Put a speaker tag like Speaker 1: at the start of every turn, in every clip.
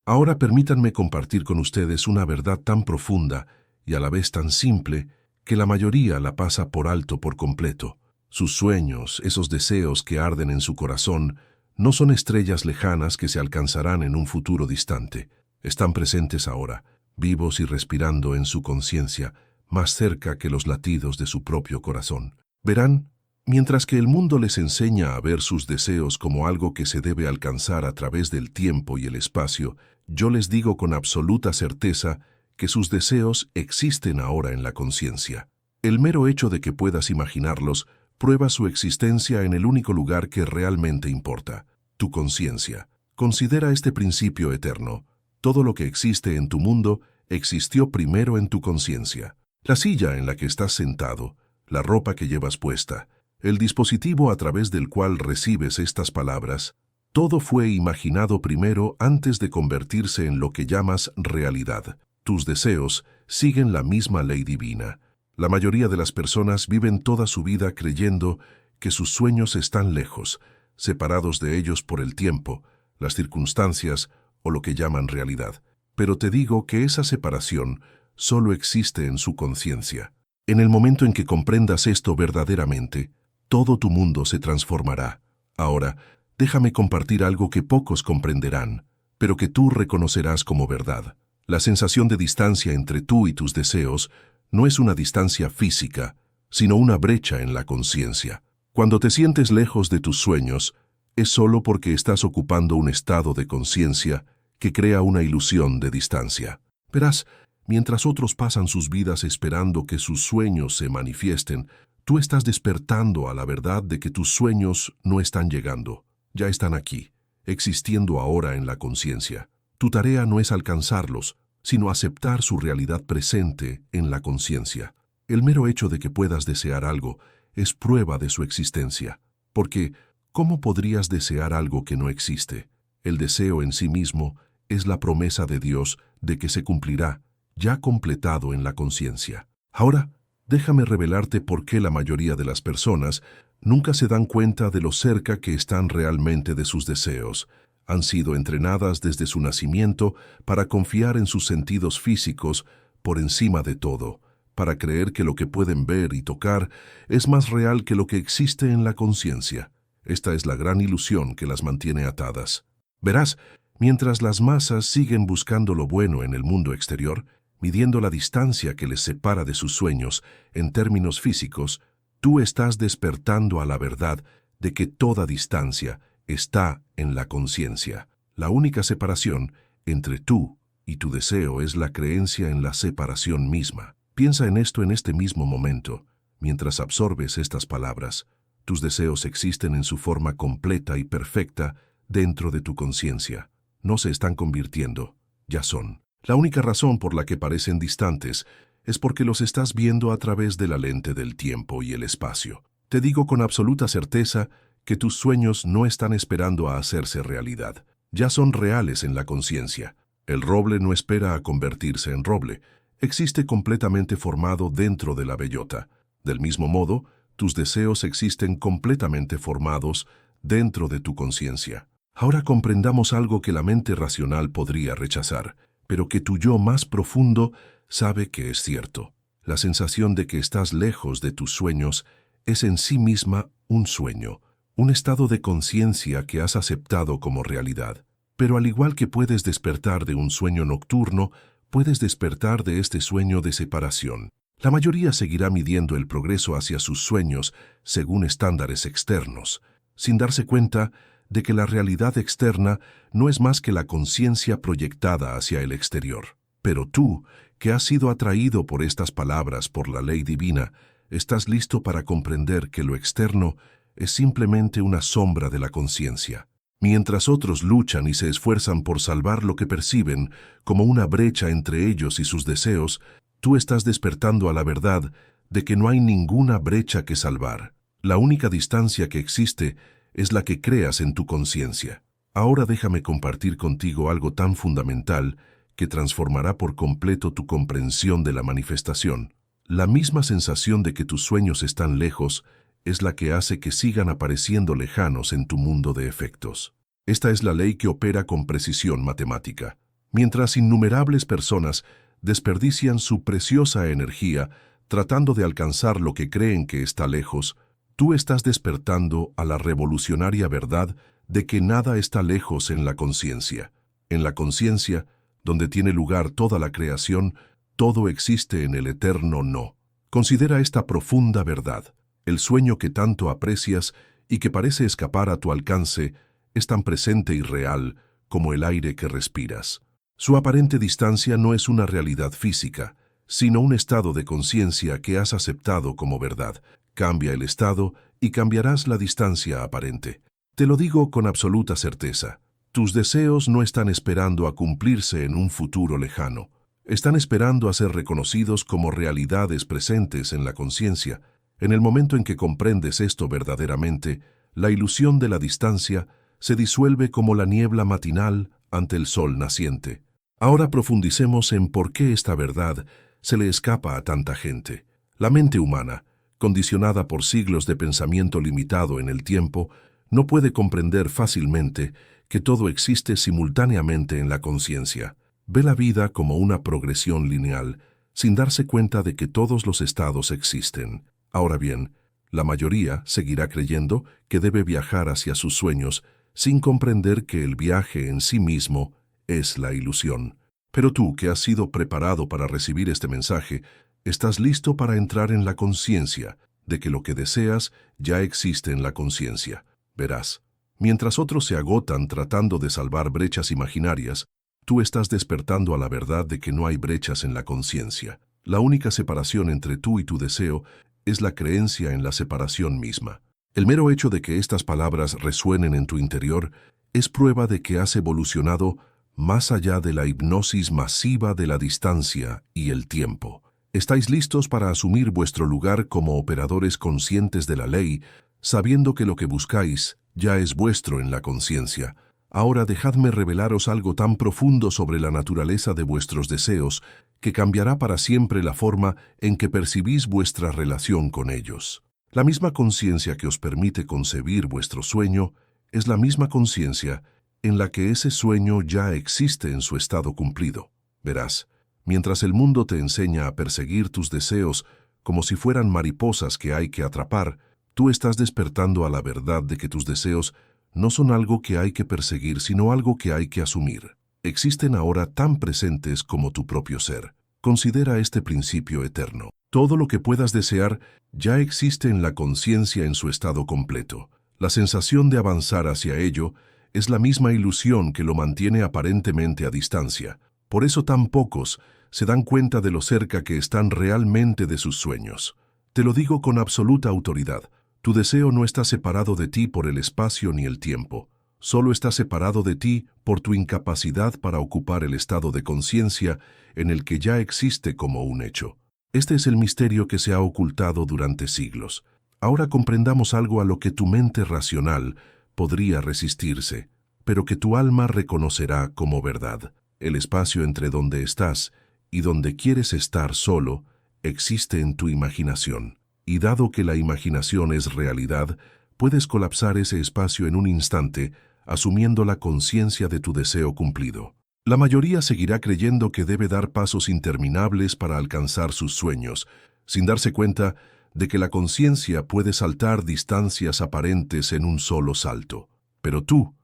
Speaker 1: Ahora permítanme compartir con ustedes una verdad tan profunda y a la vez tan simple que la mayoría la pasa por alto por completo. Sus sueños, esos deseos que arden en su corazón, no son estrellas lejanas que se alcanzarán en un futuro distante. Están presentes ahora, vivos y respirando en su conciencia, más cerca que los latidos de su propio corazón. Verán, mientras que el mundo les enseña a ver sus deseos como algo que se debe alcanzar a través del tiempo y el espacio, yo les digo con absoluta certeza que sus deseos existen ahora en la conciencia. El mero hecho de que puedas imaginarlos prueba su existencia en el único lugar que realmente importa, tu conciencia. Considera este principio eterno. Todo lo que existe en tu mundo existió primero en tu conciencia. La silla en la que estás sentado, la ropa que llevas puesta, el dispositivo a través del cual recibes estas palabras, todo fue imaginado primero antes de convertirse en lo que llamas realidad. Tus deseos siguen la misma ley divina. La mayoría de las personas viven toda su vida creyendo que sus sueños están lejos, separados de ellos por el tiempo, las circunstancias o lo que llaman realidad. Pero te digo que esa separación solo existe en su conciencia. En el momento en que comprendas esto verdaderamente, todo tu mundo se transformará. Ahora, déjame compartir algo que pocos comprenderán, pero que tú reconocerás como verdad. La sensación de distancia entre tú y tus deseos no es una distancia física, sino una brecha en la conciencia. Cuando te sientes lejos de tus sueños, es solo porque estás ocupando un estado de conciencia que crea una ilusión de distancia. Verás, mientras otros pasan sus vidas esperando que sus sueños se manifiesten, tú estás despertando a la verdad de que tus sueños no están llegando, ya están aquí, existiendo ahora en la conciencia. Tu tarea no es alcanzarlos, sino aceptar su realidad presente en la conciencia. El mero hecho de que puedas desear algo es prueba de su existencia, porque ¿cómo podrías desear algo que no existe? El deseo en sí mismo es la promesa de Dios de que se cumplirá, ya completado en la conciencia. Ahora, déjame revelarte por qué la mayoría de las personas nunca se dan cuenta de lo cerca que están realmente de sus deseos. Han sido entrenadas desde su nacimiento para confiar en sus sentidos físicos por encima de todo, para creer que lo que pueden ver y tocar es más real que lo que existe en la conciencia. Esta es la gran ilusión que las mantiene atadas. Verás, mientras las masas siguen buscando lo bueno en el mundo exterior, midiendo la distancia que les separa de sus sueños en términos físicos, tú estás despertando a la verdad de que toda distancia está en la conciencia. La única separación entre tú y tu deseo es la creencia en la separación misma. Piensa en esto en este mismo momento. Mientras absorbes estas palabras, tus deseos existen en su forma completa y perfecta dentro de tu conciencia. No se están convirtiendo, ya son. La única razón por la que parecen distantes es porque los estás viendo a través de la lente del tiempo y el espacio. Te digo con absoluta certeza que tus sueños no están esperando a hacerse realidad. Ya son reales en la conciencia. El roble no espera a convertirse en roble. Existe completamente formado dentro de la bellota. Del mismo modo, tus deseos existen completamente formados dentro de tu conciencia. Ahora comprendamos algo que la mente racional podría rechazar, pero que tu yo más profundo sabe que es cierto. La sensación de que estás lejos de tus sueños es en sí misma un sueño, un estado de conciencia que has aceptado como realidad. Pero al igual que puedes despertar de un sueño nocturno, puedes despertar de este sueño de separación. La mayoría seguirá midiendo el progreso hacia sus sueños según estándares externos, sin darse cuenta de que la realidad externa no es más que la conciencia proyectada hacia el exterior. Pero tú, que has sido atraído por estas palabras por la ley divina, estás listo para comprender que lo externo es simplemente una sombra de la conciencia. Mientras otros luchan y se esfuerzan por salvar lo que perciben como una brecha entre ellos y sus deseos, tú estás despertando a la verdad de que no hay ninguna brecha que salvar. La única distancia que existe es la que creas en tu conciencia. Ahora déjame compartir contigo algo tan fundamental que transformará por completo tu comprensión de la manifestación. La misma sensación de que tus sueños están lejos es la que hace que sigan apareciendo lejanos en tu mundo de efectos. Esta es la ley que opera con precisión matemática. Mientras innumerables personas desperdician su preciosa energía tratando de alcanzar lo que creen que está lejos, tú estás despertando a la revolucionaria verdad de que nada está lejos en la conciencia. En la conciencia, donde tiene lugar toda la creación, todo existe en el eterno no. Considera esta profunda verdad. El sueño que tanto aprecias y que parece escapar a tu alcance es tan presente y real como el aire que respiras. Su aparente distancia no es una realidad física, sino un estado de conciencia que has aceptado como verdad. Cambia el estado y cambiarás la distancia aparente. Te lo digo con absoluta certeza. Tus deseos no están esperando a cumplirse en un futuro lejano. Están esperando a ser reconocidos como realidades presentes en la conciencia. En el momento en que comprendes esto verdaderamente, la ilusión de la distancia se disuelve como la niebla matinal ante el sol naciente. Ahora profundicemos en por qué esta verdad se le escapa a tanta gente. La mente humana, condicionada por siglos de pensamiento limitado en el tiempo, no puede comprender fácilmente que todo existe simultáneamente en la conciencia. Ve la vida como una progresión lineal, sin darse cuenta de que todos los estados existen. Ahora bien, la mayoría seguirá creyendo que debe viajar hacia sus sueños, sin comprender que el viaje en sí mismo es la ilusión. Pero tú, que has sido preparado para recibir este mensaje, estás listo para entrar en la conciencia de que lo que deseas ya existe en la conciencia. Verás, mientras otros se agotan tratando de salvar brechas imaginarias, tú estás despertando a la verdad de que no hay brechas en la conciencia. La única separación entre tú y tu deseo es la creencia en la separación misma. El mero hecho de que estas palabras resuenen en tu interior es prueba de que has evolucionado más allá de la hipnosis masiva de la distancia y el tiempo. Estáis listos para asumir vuestro lugar como operadores conscientes de la ley, sabiendo que lo que buscáis ya es vuestro en la conciencia. Ahora dejadme revelaros algo tan profundo sobre la naturaleza de vuestros deseos que cambiará para siempre la forma en que percibís vuestra relación con ellos. La misma conciencia que os permite concebir vuestro sueño es la misma conciencia en la que ese sueño ya existe en su estado cumplido. Verás, mientras el mundo te enseña a perseguir tus deseos como si fueran mariposas que hay que atrapar, tú estás despertando a la verdad de que tus deseos no son algo que hay que perseguir, sino algo que hay que asumir. Existen ahora tan presentes como tu propio ser. Considera este principio eterno. Todo lo que puedas desear ya existe en la conciencia en su estado completo. La sensación de avanzar hacia ello es la misma ilusión que lo mantiene aparentemente a distancia. Por eso tan pocos se dan cuenta de lo cerca que están realmente de sus sueños. Te lo digo con absoluta autoridad. Tu deseo no está separado de ti por el espacio ni el tiempo. Solo está separado de ti por tu incapacidad para ocupar el estado de conciencia en el que ya existe como un hecho. Este es el misterio que se ha ocultado durante siglos. Ahora comprendamos algo a lo que tu mente racional podría resistirse, pero que tu alma reconocerá como verdad. El espacio entre donde estás y donde quieres estar solo existe en tu imaginación. Y dado que la imaginación es realidad, puedes colapsar ese espacio en un instante, asumiendo la conciencia de tu deseo cumplido. La mayoría seguirá creyendo que debe dar pasos interminables para alcanzar sus sueños, sin darse cuenta de que la conciencia puede saltar distancias aparentes en un solo salto. Pero tú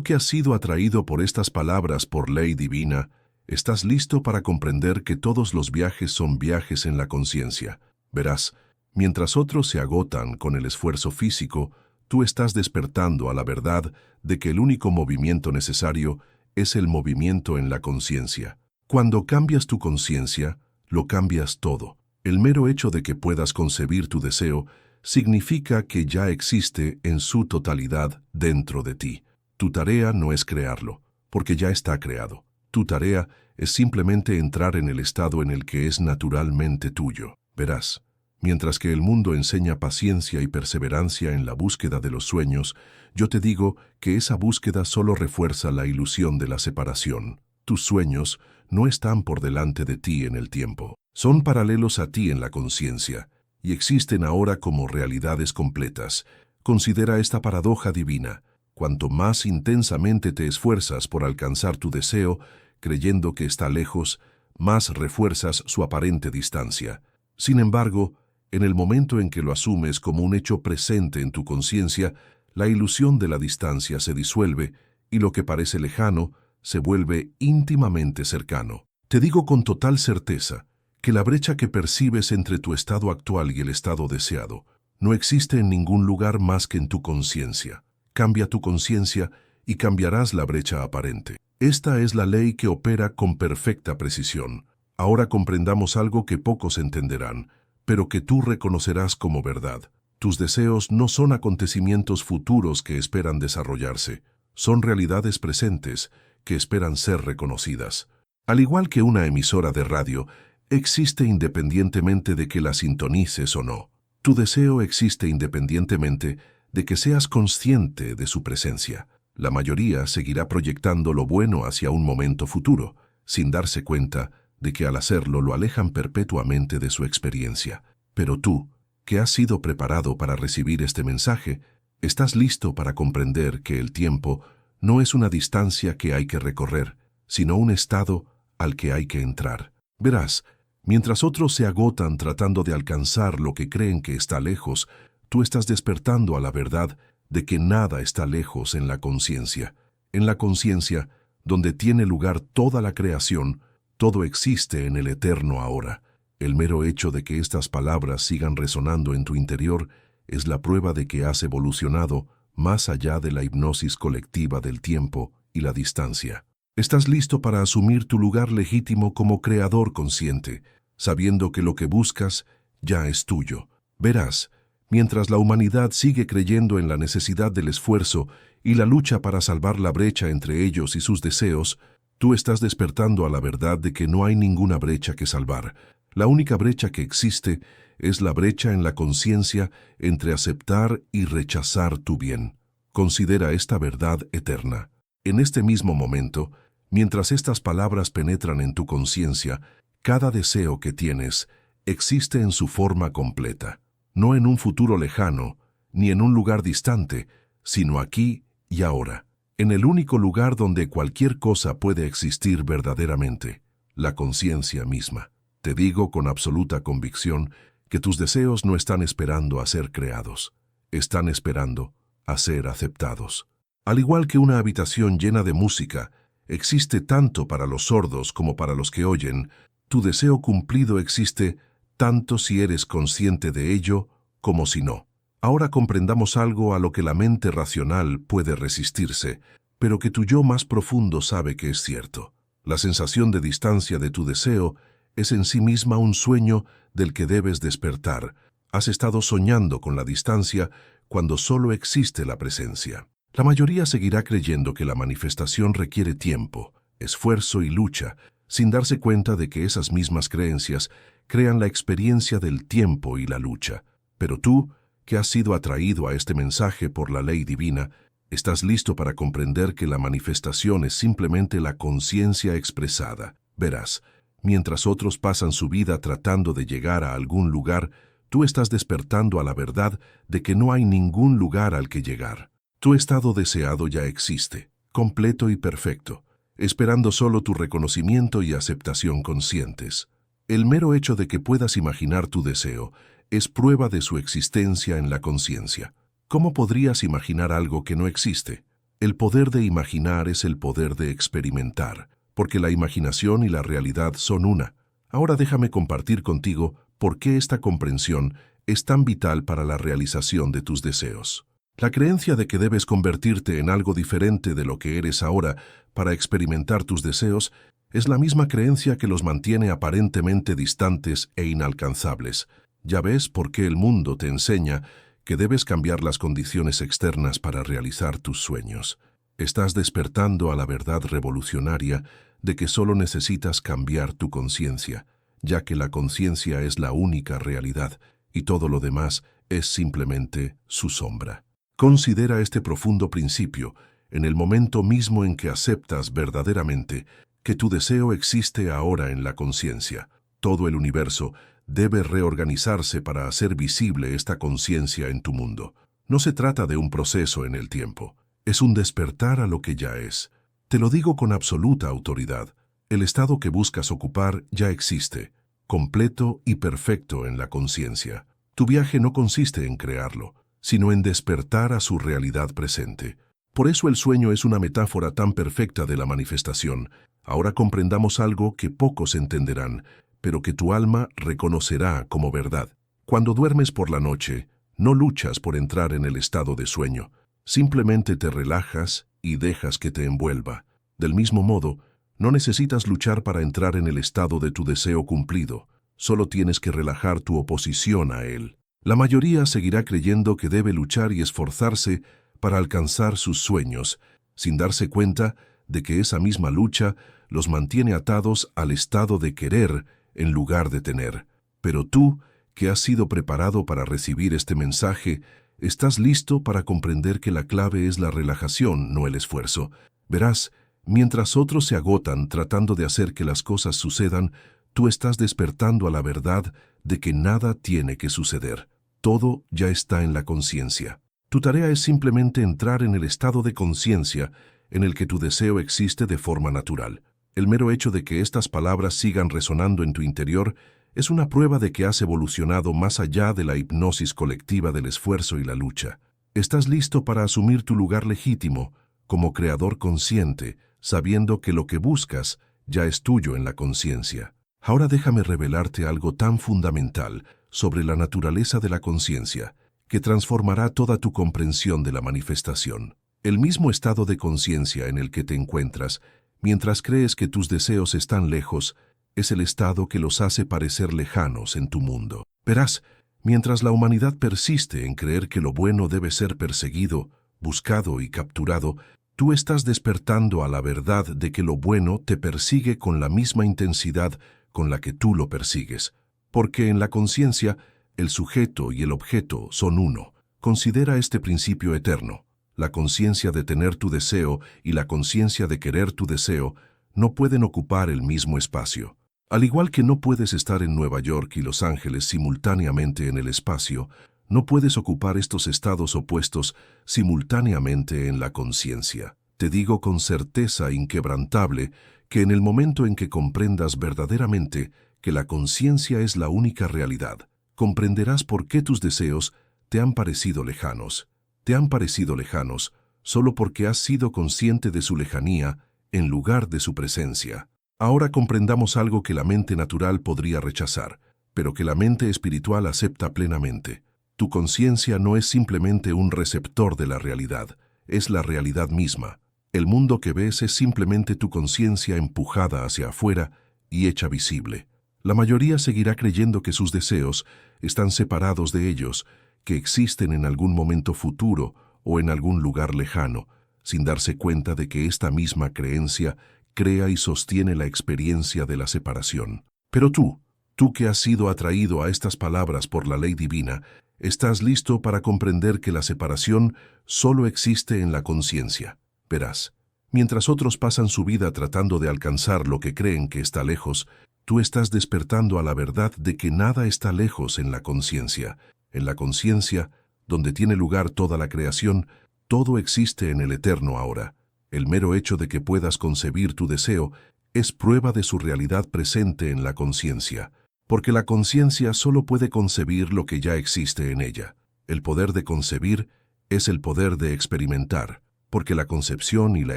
Speaker 1: que has sido atraído por estas palabras por ley divina, estás listo para comprender que todos los viajes son viajes en la conciencia. Verás, mientras otros se agotan con el esfuerzo físico, tú estás despertando a la verdad de que el único movimiento necesario es el movimiento en la conciencia. Cuando cambias tu conciencia, lo cambias todo. El mero hecho de que puedas concebir tu deseo significa que ya existe en su totalidad dentro de ti. Tu tarea no es crearlo, porque ya está creado. Tu tarea es simplemente entrar en el estado en el que es naturalmente tuyo. Verás, mientras que el mundo enseña paciencia y perseverancia en la búsqueda de los sueños, yo te digo que esa búsqueda solo refuerza la ilusión de la separación. Tus sueños no están por delante de ti en el tiempo. Son paralelos a ti en la conciencia y existen ahora como realidades completas. Considera esta paradoja divina. Cuanto más intensamente te esfuerzas por alcanzar tu deseo, creyendo que está lejos, más refuerzas su aparente distancia. Sin embargo, en el momento en que lo asumes como un hecho presente en tu conciencia, la ilusión de la distancia se disuelve y lo que parece lejano se vuelve íntimamente cercano. Te digo con total certeza que la brecha que percibes entre tu estado actual y el estado deseado no existe en ningún lugar más que en tu conciencia. Cambia tu conciencia y cambiarás la brecha aparente. Esta es la ley que opera con perfecta precisión. Ahora comprendamos algo que pocos entenderán, pero que tú reconocerás como verdad. Tus deseos no son acontecimientos futuros que esperan desarrollarse, son realidades presentes que esperan ser reconocidas. Al igual que una emisora de radio, existe independientemente de que la sintonices o no. Tu deseo existe independientemente de que seas consciente de su presencia. La mayoría seguirá proyectando lo bueno hacia un momento futuro, sin darse cuenta de que al hacerlo lo alejan perpetuamente de su experiencia. Pero tú, que has sido preparado para recibir este mensaje, estás listo para comprender que el tiempo no es una distancia que hay que recorrer, sino un estado al que hay que entrar. Verás, mientras otros se agotan tratando de alcanzar lo que creen que está lejos, tú estás despertando a la verdad de que nada está lejos en la conciencia. En la conciencia, donde tiene lugar toda la creación, todo existe en el eterno ahora. El mero hecho de que estas palabras sigan resonando en tu interior es la prueba de que has evolucionado más allá de la hipnosis colectiva del tiempo y la distancia. Estás listo para asumir tu lugar legítimo como creador consciente, sabiendo que lo que buscas ya es tuyo. Verás, mientras la humanidad sigue creyendo en la necesidad del esfuerzo y la lucha para salvar la brecha entre ellos y sus deseos, tú estás despertando a la verdad de que no hay ninguna brecha que salvar. La única brecha que existe es la brecha en la conciencia entre aceptar y rechazar tu bien. Considera esta verdad eterna. En este mismo momento, mientras estas palabras penetran en tu conciencia, cada deseo que tienes existe en su forma completa, no en un futuro lejano, ni en un lugar distante, sino aquí y ahora, en el único lugar donde cualquier cosa puede existir verdaderamente, la conciencia misma. Te digo con absoluta convicción que tus deseos no están esperando a ser creados, están esperando a ser aceptados. Al igual que una habitación llena de música, existe tanto para los sordos como para los que oyen, tu deseo cumplido existe tanto si eres consciente de ello como si no. Ahora comprendamos algo a lo que la mente racional puede resistirse, pero que tu yo más profundo sabe que es cierto. La sensación de distancia de tu deseo es en sí misma un sueño del que debes despertar. Has estado soñando con la distancia cuando solo existe la presencia. La mayoría seguirá creyendo que la manifestación requiere tiempo, esfuerzo y lucha, sin darse cuenta de que esas mismas creencias crean la experiencia del tiempo y la lucha. Pero tú, que has sido atraído a este mensaje por la ley divina, estás listo para comprender que la manifestación es simplemente la conciencia expresada. Verás, mientras otros pasan su vida tratando de llegar a algún lugar, tú estás despertando a la verdad de que no hay ningún lugar al que llegar. Tu estado deseado ya existe, completo y perfecto, esperando solo tu reconocimiento y aceptación conscientes. El mero hecho de que puedas imaginar tu deseo es prueba de su existencia en la conciencia. ¿Cómo podrías imaginar algo que no existe? El poder de imaginar es el poder de experimentar, porque la imaginación y la realidad son una. Ahora déjame compartir contigo por qué esta comprensión es tan vital para la realización de tus deseos. La creencia de que debes convertirte en algo diferente de lo que eres ahora para experimentar tus deseos es la misma creencia que los mantiene aparentemente distantes e inalcanzables. Ya ves por qué el mundo te enseña que debes cambiar las condiciones externas para realizar tus sueños. Estás despertando a la verdad revolucionaria de que solo necesitas cambiar tu conciencia, ya que la conciencia es la única realidad y todo lo demás es simplemente su sombra. Considera este profundo principio en el momento mismo en que aceptas verdaderamente que tu deseo existe ahora en la conciencia. Todo el universo debe reorganizarse para hacer visible esta conciencia en tu mundo. No se trata de un proceso en el tiempo, es un despertar a lo que ya es. Te lo digo con absoluta autoridad. El estado que buscas ocupar ya existe, completo y perfecto en la conciencia. Tu viaje no consiste en crearlo, sino en despertar a su realidad presente. Por eso el sueño es una metáfora tan perfecta de la manifestación. Ahora comprendamos algo que pocos entenderán, pero que tu alma reconocerá como verdad. Cuando duermes por la noche, no luchas por entrar en el estado de sueño. Simplemente te relajas y dejas que te envuelva. Del mismo modo, no necesitas luchar para entrar en el estado de tu deseo cumplido. Solo tienes que relajar tu oposición a él. La mayoría seguirá creyendo que debe luchar y esforzarse para alcanzar sus sueños, sin darse cuenta de que esa misma lucha los mantiene atados al estado de querer en lugar de tener. Pero tú, que has sido preparado para recibir este mensaje, estás listo para comprender que la clave es la relajación, no el esfuerzo. Verás, mientras otros se agotan tratando de hacer que las cosas sucedan, tú estás despertando a la verdad de que nada tiene que suceder. Todo ya está en la conciencia. Tu tarea es simplemente entrar en el estado de conciencia en el que tu deseo existe de forma natural. El mero hecho de que estas palabras sigan resonando en tu interior es una prueba de que has evolucionado más allá de la hipnosis colectiva del esfuerzo y la lucha. Estás listo para asumir tu lugar legítimo como creador consciente, sabiendo que lo que buscas ya es tuyo en la conciencia. Ahora déjame revelarte algo tan fundamental sobre la naturaleza de la conciencia, que transformará toda tu comprensión de la manifestación. El mismo estado de conciencia en el que te encuentras, mientras crees que tus deseos están lejos, es el estado que los hace parecer lejanos en tu mundo. Verás, mientras la humanidad persiste en creer que lo bueno debe ser perseguido, buscado y capturado, tú estás despertando a la verdad de que lo bueno te persigue con la misma intensidad con la que tú lo persigues. Porque en la conciencia, el sujeto y el objeto son uno. Considera este principio eterno. La conciencia de tener tu deseo y la conciencia de querer tu deseo no pueden ocupar el mismo espacio. Al igual que no puedes estar en Nueva York y Los Ángeles simultáneamente en el espacio, no puedes ocupar estos estados opuestos simultáneamente en la conciencia. Te digo con certeza inquebrantable que en el momento en que comprendas verdaderamente que la conciencia es la única realidad, comprenderás por qué tus deseos te han parecido lejanos. Te han parecido lejanos solo porque has sido consciente de su lejanía en lugar de su presencia. Ahora comprendamos algo que la mente natural podría rechazar, pero que la mente espiritual acepta plenamente. Tu conciencia no es simplemente un receptor de la realidad, es la realidad misma. El mundo que ves es simplemente tu conciencia empujada hacia afuera y hecha visible. La mayoría seguirá creyendo que sus deseos están separados de ellos, que existen en algún momento futuro o en algún lugar lejano, sin darse cuenta de que esta misma creencia crea y sostiene la experiencia de la separación. Pero tú que has sido atraído a estas palabras por la ley divina, estás listo para comprender que la separación solo existe en la conciencia. Verás, mientras otros pasan su vida tratando de alcanzar lo que creen que está lejos, tú estás despertando a la verdad de que nada está lejos en la conciencia. En la conciencia, donde tiene lugar toda la creación, todo existe en el eterno ahora. El mero hecho de que puedas concebir tu deseo es prueba de su realidad presente en la conciencia, porque la conciencia solo puede concebir lo que ya existe en ella. El poder de concebir es el poder de experimentar, porque la concepción y la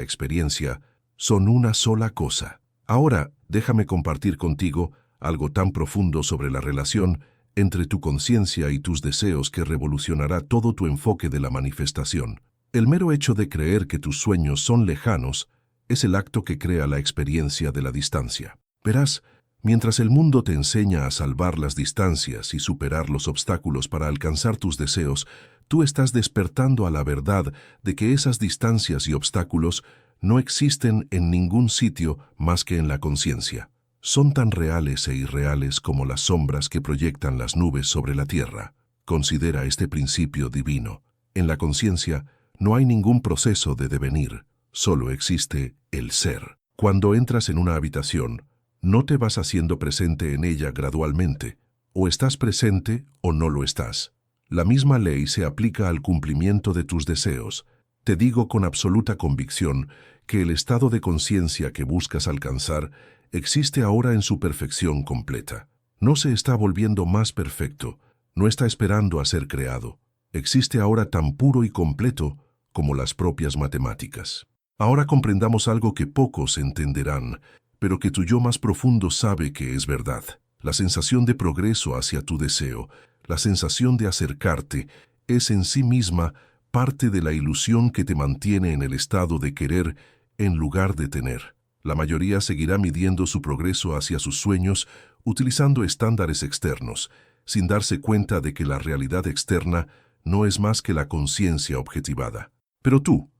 Speaker 1: experiencia son una sola cosa. Ahora, déjame compartir contigo algo tan profundo sobre la relación entre tu conciencia y tus deseos que revolucionará todo tu enfoque de la manifestación. El mero hecho de creer que tus sueños son lejanos es el acto que crea la experiencia de la distancia. Verás, mientras el mundo te enseña a salvar las distancias y superar los obstáculos para alcanzar tus deseos, tú estás despertando a la verdad de que esas distancias y obstáculos no existen en ningún sitio más que en la conciencia. Son tan reales e irreales como las sombras que proyectan las nubes sobre la tierra. Considera este principio divino. En la conciencia no hay ningún proceso de devenir, solo existe el ser. Cuando entras en una habitación, no te vas haciendo presente en ella gradualmente. O estás presente o no lo estás. La misma ley se aplica al cumplimiento de tus deseos. Te digo con absoluta convicción que el estado de conciencia que buscas alcanzar existe ahora en su perfección completa. No se está volviendo más perfecto, no está esperando a ser creado. Existe ahora tan puro y completo como las propias matemáticas. Ahora comprendamos algo que pocos entenderán, pero que tu yo más profundo sabe que es verdad. La sensación de progreso hacia tu deseo, la sensación de acercarte, es en sí misma parte de la ilusión que te mantiene en el estado de querer en lugar de tener. La mayoría seguirá midiendo su progreso hacia sus sueños utilizando estándares externos, sin darse cuenta de que la realidad externa no es más que la conciencia objetivada. Pero tú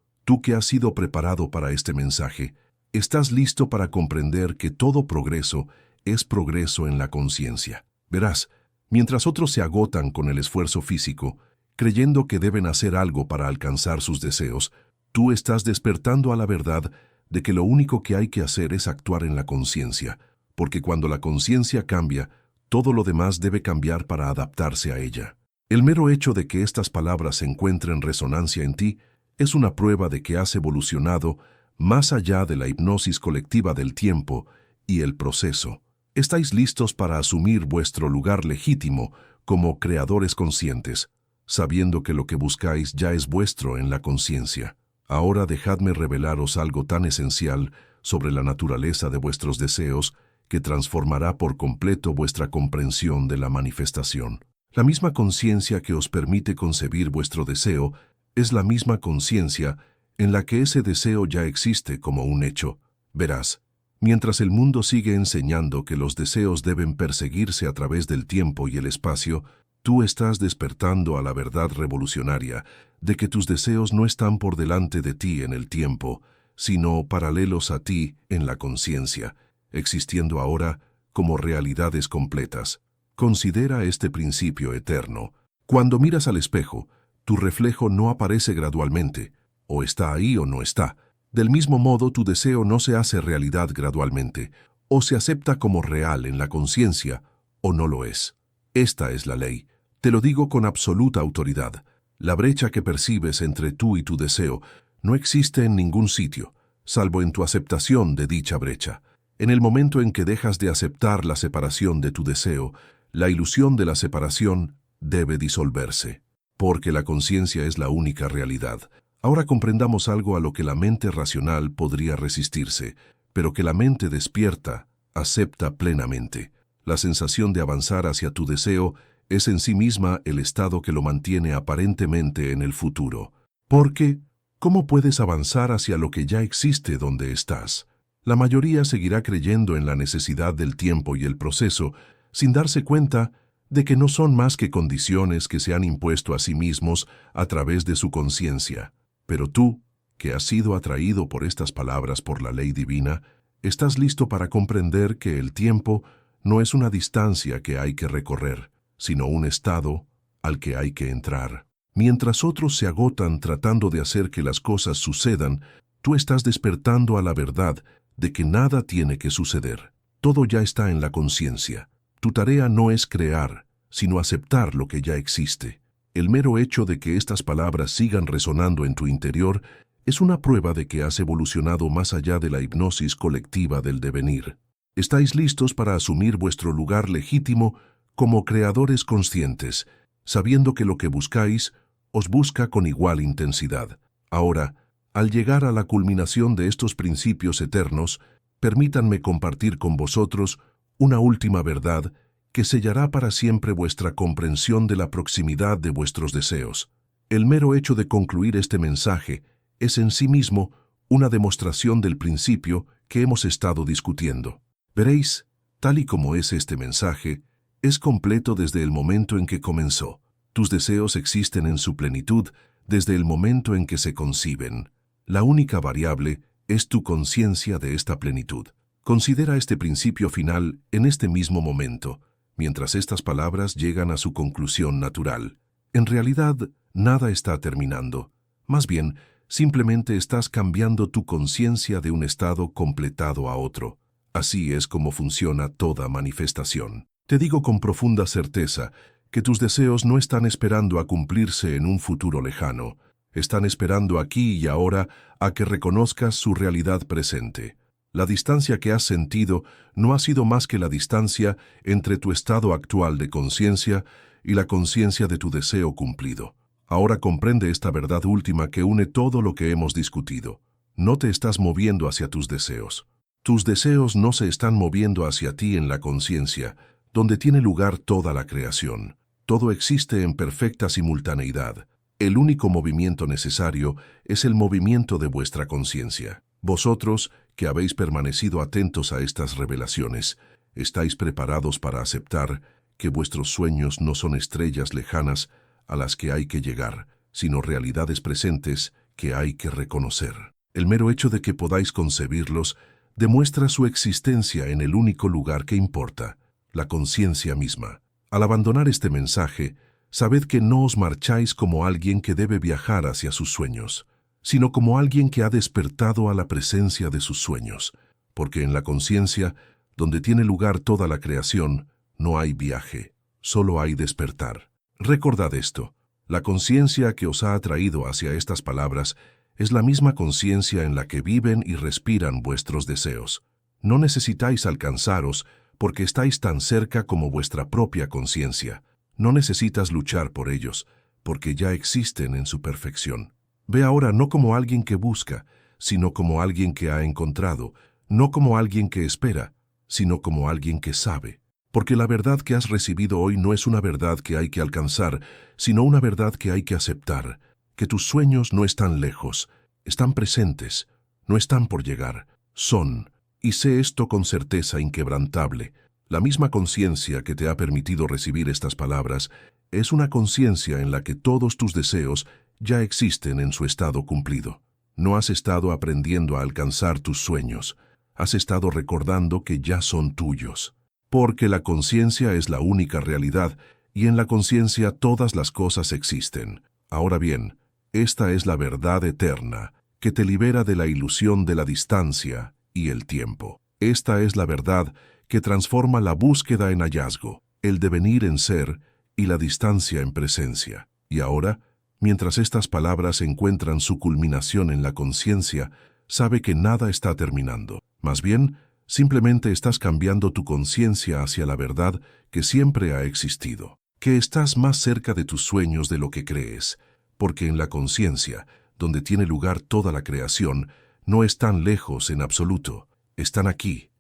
Speaker 1: que has sido preparado para este mensaje, estás listo para comprender que todo progreso es progreso en la conciencia. Verás, mientras otros se agotan con el esfuerzo físico, creyendo que deben hacer algo para alcanzar sus deseos, tú estás despertando a la verdad de que lo único que hay que hacer es actuar en la conciencia, porque cuando la conciencia cambia, todo lo demás debe cambiar para adaptarse a ella. El mero hecho de que estas palabras encuentren resonancia en ti es una prueba de que has evolucionado más allá de la hipnosis colectiva del tiempo y el proceso. Estáis listos para asumir vuestro lugar legítimo como creadores conscientes, sabiendo que lo que buscáis ya es vuestro en la conciencia. Ahora dejadme revelaros algo tan esencial sobre la naturaleza de vuestros deseos que transformará por completo vuestra comprensión de la manifestación. La misma conciencia que os permite concebir vuestro deseo es la misma conciencia en la que ese deseo ya existe como un hecho. Verás, mientras el mundo sigue enseñando que los deseos deben perseguirse a través del tiempo y el espacio, tú estás despertando a la verdad revolucionaria de que tus deseos no están por delante de ti en el tiempo, sino paralelos a ti en la conciencia, existiendo ahora como realidades completas. Considera este principio eterno. Cuando miras al espejo, tu reflejo no aparece gradualmente, o está ahí o no está. Del mismo modo, tu deseo no se hace realidad gradualmente, o se acepta como real en la conciencia, o no lo es. Esta es la ley. Te lo digo con absoluta autoridad. La brecha que percibes entre tú y tu deseo no existe en ningún sitio, salvo en tu aceptación de dicha brecha. En el momento en que dejas de aceptar la separación de tu deseo, la ilusión de la separación debe disolverse, porque la conciencia es la única realidad. Ahora comprendamos algo a lo que la mente racional podría resistirse, pero que la mente despierta acepta plenamente. La sensación de avanzar hacia tu deseo es en sí misma el estado que lo mantiene aparentemente en el futuro. Porque, ¿cómo puedes avanzar hacia lo que ya existe donde estás? La mayoría seguirá creyendo en la necesidad del tiempo y el proceso, sin darse cuenta de que no son más que condiciones que se han impuesto a sí mismos a través de su conciencia. Pero tú, que has sido atraído por estas palabras por la ley divina, estás listo para comprender que el tiempo no es una distancia que hay que recorrer, sino un estado al que hay que entrar. Mientras otros se agotan tratando de hacer que las cosas sucedan, tú estás despertando a la verdad de que nada tiene que suceder. Todo ya está en la conciencia. Tu tarea no es crear, sino aceptar lo que ya existe. El mero hecho de que estas palabras sigan resonando en tu interior es una prueba de que has evolucionado más allá de la hipnosis colectiva del devenir. Estáis listos para asumir vuestro lugar legítimo como creadores conscientes, sabiendo que lo que buscáis os busca con igual intensidad. Ahora, al llegar a la culminación de estos principios eternos, permítanme compartir con vosotros una última verdad que sellará para siempre vuestra comprensión de la proximidad de vuestros deseos. El mero hecho de concluir este mensaje es en sí mismo una demostración del principio que hemos estado discutiendo. Veréis, tal y como es este mensaje, es completo desde el momento en que comenzó. Tus deseos existen en su plenitud desde el momento en que se conciben. La única variable es tu conciencia de esta plenitud. Considera este principio final en este mismo momento, mientras estas palabras llegan a su conclusión natural. En realidad, nada está terminando. Más bien, simplemente estás cambiando tu conciencia de un estado completado a otro. Así es como funciona toda manifestación. Te digo con profunda certeza que tus deseos no están esperando a cumplirse en un futuro lejano. Están esperando aquí y ahora a que reconozcas su realidad presente. La distancia que has sentido no ha sido más que la distancia entre tu estado actual de conciencia y la conciencia de tu deseo cumplido. Ahora comprende esta verdad última que une todo lo que hemos discutido. No te estás moviendo hacia tus deseos. Tus deseos no se están moviendo hacia ti en la conciencia, donde tiene lugar toda la creación. Todo existe en perfecta simultaneidad. El único movimiento necesario es el movimiento de vuestra conciencia. Vosotros, que habéis permanecido atentos a estas revelaciones, estáis preparados para aceptar que vuestros sueños no son estrellas lejanas a las que hay que llegar, sino realidades presentes que hay que reconocer. El mero hecho de que podáis concebirlos demuestra su existencia en el único lugar que importa, la conciencia misma. Al abandonar este mensaje, sabed que no os marcháis como alguien que debe viajar hacia sus sueños, sino como alguien que ha despertado a la presencia de sus sueños, porque en la conciencia, donde tiene lugar toda la creación, no hay viaje, solo hay despertar. Recordad esto, la conciencia que os ha atraído hacia estas palabras es la misma conciencia en la que viven y respiran vuestros deseos. No necesitáis alcanzaros porque estáis tan cerca como vuestra propia conciencia. No necesitas luchar por ellos, porque ya existen en su perfección. Ve ahora no como alguien que busca, sino como alguien que ha encontrado, no como alguien que espera, sino como alguien que sabe. Porque la verdad que has recibido hoy no es una verdad que hay que alcanzar, sino una verdad que hay que aceptar, que tus sueños no están lejos, están presentes, no están por llegar, son, y sé esto con certeza inquebrantable. La misma conciencia que te ha permitido recibir estas palabras es una conciencia en la que todos tus deseos ya existen en su estado cumplido. No has estado aprendiendo a alcanzar tus sueños, has estado recordando que ya son tuyos. Porque la conciencia es la única realidad y en la conciencia todas las cosas existen. Ahora bien, esta es la verdad eterna que te libera de la ilusión de la distancia y el tiempo. Esta es la verdad que transforma la búsqueda en hallazgo, el devenir en ser y la distancia en presencia. Y ahora, mientras estas palabras encuentran su culminación en la conciencia, sabe que nada está terminando. Más bien, simplemente estás cambiando tu conciencia hacia la verdad que siempre ha existido, que estás más cerca de tus sueños de lo que crees, porque en la conciencia, donde tiene lugar toda la creación, no están lejos en absoluto, están aquí,